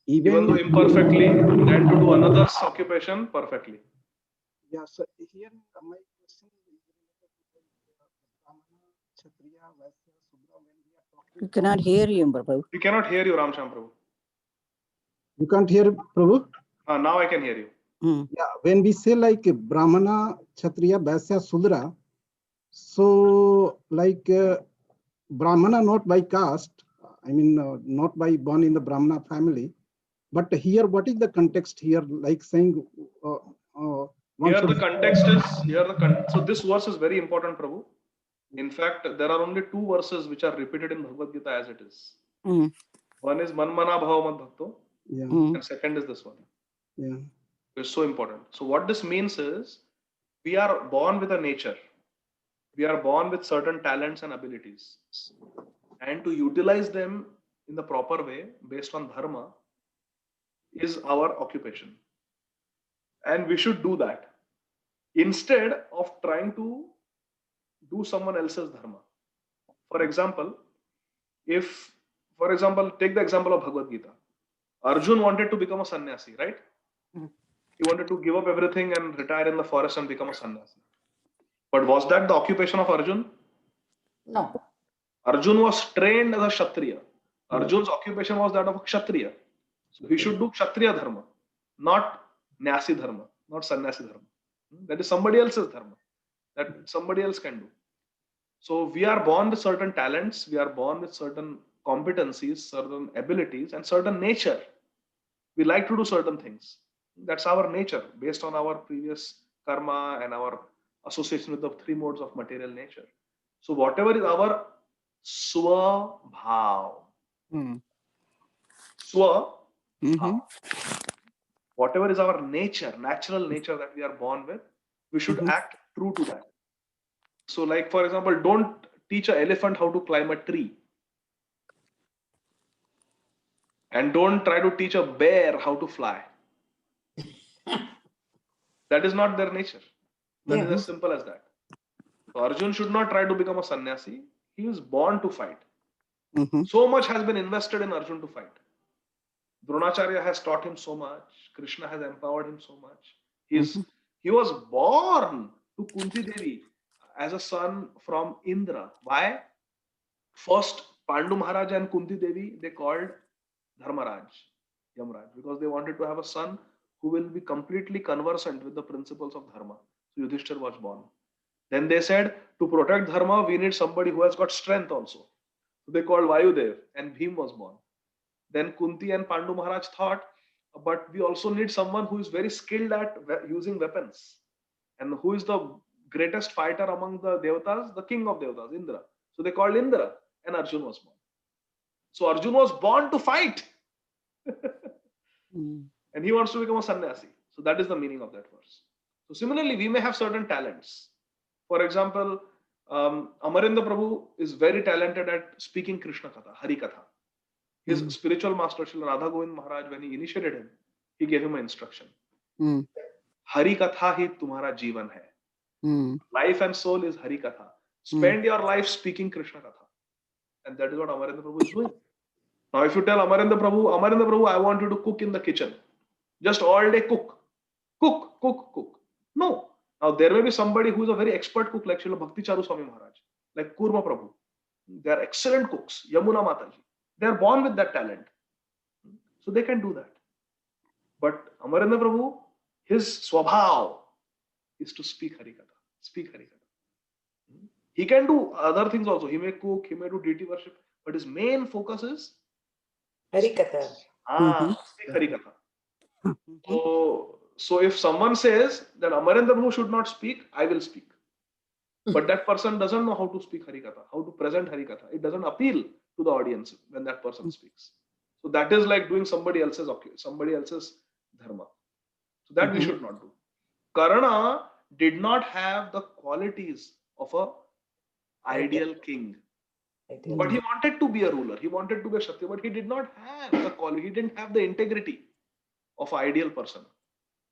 Even though imperfectly, than to do another's occupation perfectly. Yeah, so here my question is Brahmana, Kshatriya, Vaishya, Sudra, when we are talking. We cannot hear you, Prabhu. We cannot hear you, Ramsham Prabhu. You can't hear Prabhu? Now I can hear you. Yeah, when we say like Brahmana, Kshatriya, Vaishya, Sudra, so like Brahmana not by caste, I mean not by born in the Brahmana family, but here what is the context here? Like saying Here the context is so this verse is very important, Prabhu. In fact, there are only 2 verses which are repeated in Bhagavad Gita as it is. One is Manmana Bhava Mad Bhakto, and second is this one. Yeah. It's so important. So what this means is we are born with a nature. We are born with certain talents and abilities. And to utilize them in the proper way based on dharma is our occupation. And we should do that instead of trying to do someone else's dharma. For example, take the example of Bhagavad Gita. Arjun wanted to become a sannyasi, right? He wanted to give up everything and retire in the forest and become a sannyasi. But was that the occupation of Arjun? No. Arjun was trained as a Kshatriya. Arjun's occupation was that of a Kshatriya. So he should do Kshatriya dharma, not Nyasi dharma, not Sannyasi dharma. That is somebody else's dharma that somebody else can do. So we are born with certain talents, we are born with certain competencies, certain abilities, and certain nature. We like to do certain things. That's our nature based on our previous karma and our association with the three modes of material nature. So whatever is our swabhav, swa, Mhm. whatever is our nature, natural nature that we are born with, we should act true to that. So, like for example, don't teach an elephant how to climb a tree, and don't try to teach a bear how to fly. That is not their nature. That is as simple as that. So Arjun should not try to become a sannyasi. He was born to fight. So much has been invested in Arjun to fight. Dronacharya has taught him so much. Krishna has empowered him so much. He was born to Kunti Devi as a son from Indra. Why? First, Pandu Maharaj and Kunti Devi, they called Dharmaraj, Yamraj, because they wanted to have a son who will be completely conversant with the principles of Dharma. So Yudhishthir was born. Then they said, to protect Dharma, we need somebody who has got strength also. So they called Vayudev, and Bhim was born. Then Kunti and Pandu Maharaj thought, but we also need someone who is very skilled at using weapons. And who is the greatest fighter among the Devatas? The king of Devatas, Indra. So they called Indra, and Arjun was born. So Arjun was born to fight. And he wants to become a sannyasi. So that is the meaning of that verse. So similarly, we may have certain talents. For example, Amarendra Prabhu is very talented at speaking Krishna Katha, Hari Katha. His spiritual master, Srila Radha Govind Maharaj, when he initiated him, he gave him an instruction. Hari Katha hi tumhara jivan hai. Life and soul is Hari Katha. Spend your life speaking Krishna Katha. And that is what Amarendra Prabhu is doing. Now, if you tell Amarendra Prabhu, I want you to cook in the kitchen. Just all day cook. Cook. No. Now, there may be somebody who is a very expert cook like Srila Bhakti Charu Swami Maharaj, like Kurma Prabhu. They are excellent cooks. Yamuna Mataji. They are born with that talent. So they can do that. But Amarendra Prabhu, his swabhav is to speak Harikatha. He can do other things also. He may cook, he may do deity worship, but his main focus is Harikatha. speak Harikatha. So if someone says that Amarendra Prabhu should not speak, I will speak. But that person doesn't know how to speak Harikatha, how to present Harikatha. It doesn't appeal to the audience when that person speaks. So that is like doing somebody else's dharma. So that we should not do. Karna did not have the qualities of a ideal king. But he wanted to be a ruler. He wanted to be a Kshatriya, but he did not have the quality. He didn't have the integrity of an ideal person.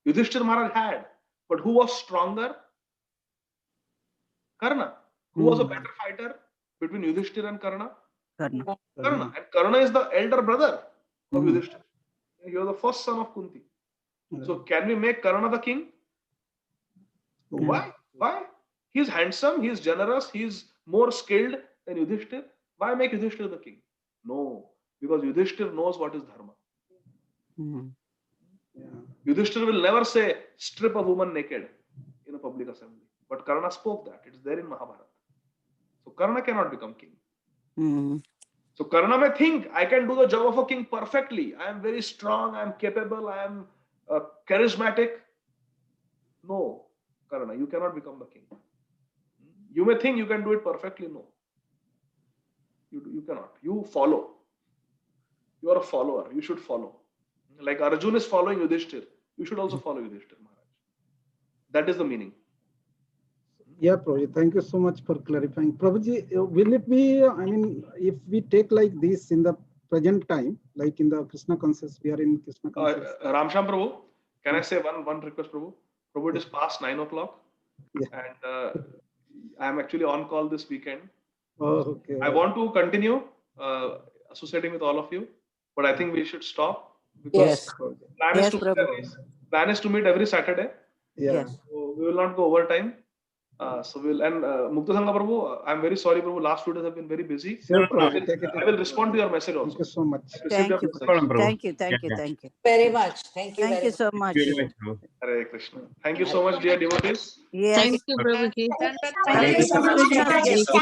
Yudhishthir Maharaj had. But who was stronger? Karna. Who was a better fighter between Yudhishthir and Karna? Karna. And Karna is the elder brother of Yudhishthir. He was the first son of Kunti. So can we make Karna the king? Why? He's handsome, he's generous, he's more skilled than Yudhishthir. Why make Yudhishthir the king? No, because Yudhishthir knows what is dharma. Yudhishthir will never say, strip a woman naked in a public assembly. But Karna spoke that. It's there in Mahabharata. So Karna cannot become king. So Karna may think, I can do the job of a king perfectly. I am very strong, I am capable, I am charismatic. No, Karna, you cannot become the king. You may think you can do it perfectly. No. You cannot. You follow. You are a follower. You should follow. Like Arjun is following Yudhishthir. You should also follow Yudhishthir Maharaj. That is the meaning. Yeah, Prabhuji, thank you so much for clarifying. Prabhuji, will it be, I mean, if we take like this in the present time, like in the Krishna conscious, we are in Krishna conscious. Ramsham Prabhu, can I say one request, Prabhu? Prabhu, it is past 9 o'clock. Yeah. And I am actually on call this weekend. Oh, okay. I want to continue associating with all of you, but I think we should stop. Because plan is to meet every Saturday. Yeah. So we will not go overtime. So we'll, and Mukta Sangha Prabhu, I'm very sorry, Prabhu. Last 2 days have been very busy. Sure, no, Prabhu, take it. I will respond to your message Thank also. you so much. I've received your Thank you, message. problem, Prabhu. thank you, thank Yeah, you, yeah. thank you. Very much. Thank you Thank very you so Thank much. you very much, Prabhu. Hare Krishna. Thank you so much, dear devotees. Yes. Thank you, Prabhuji. Hare Krishna. Jai Krishna.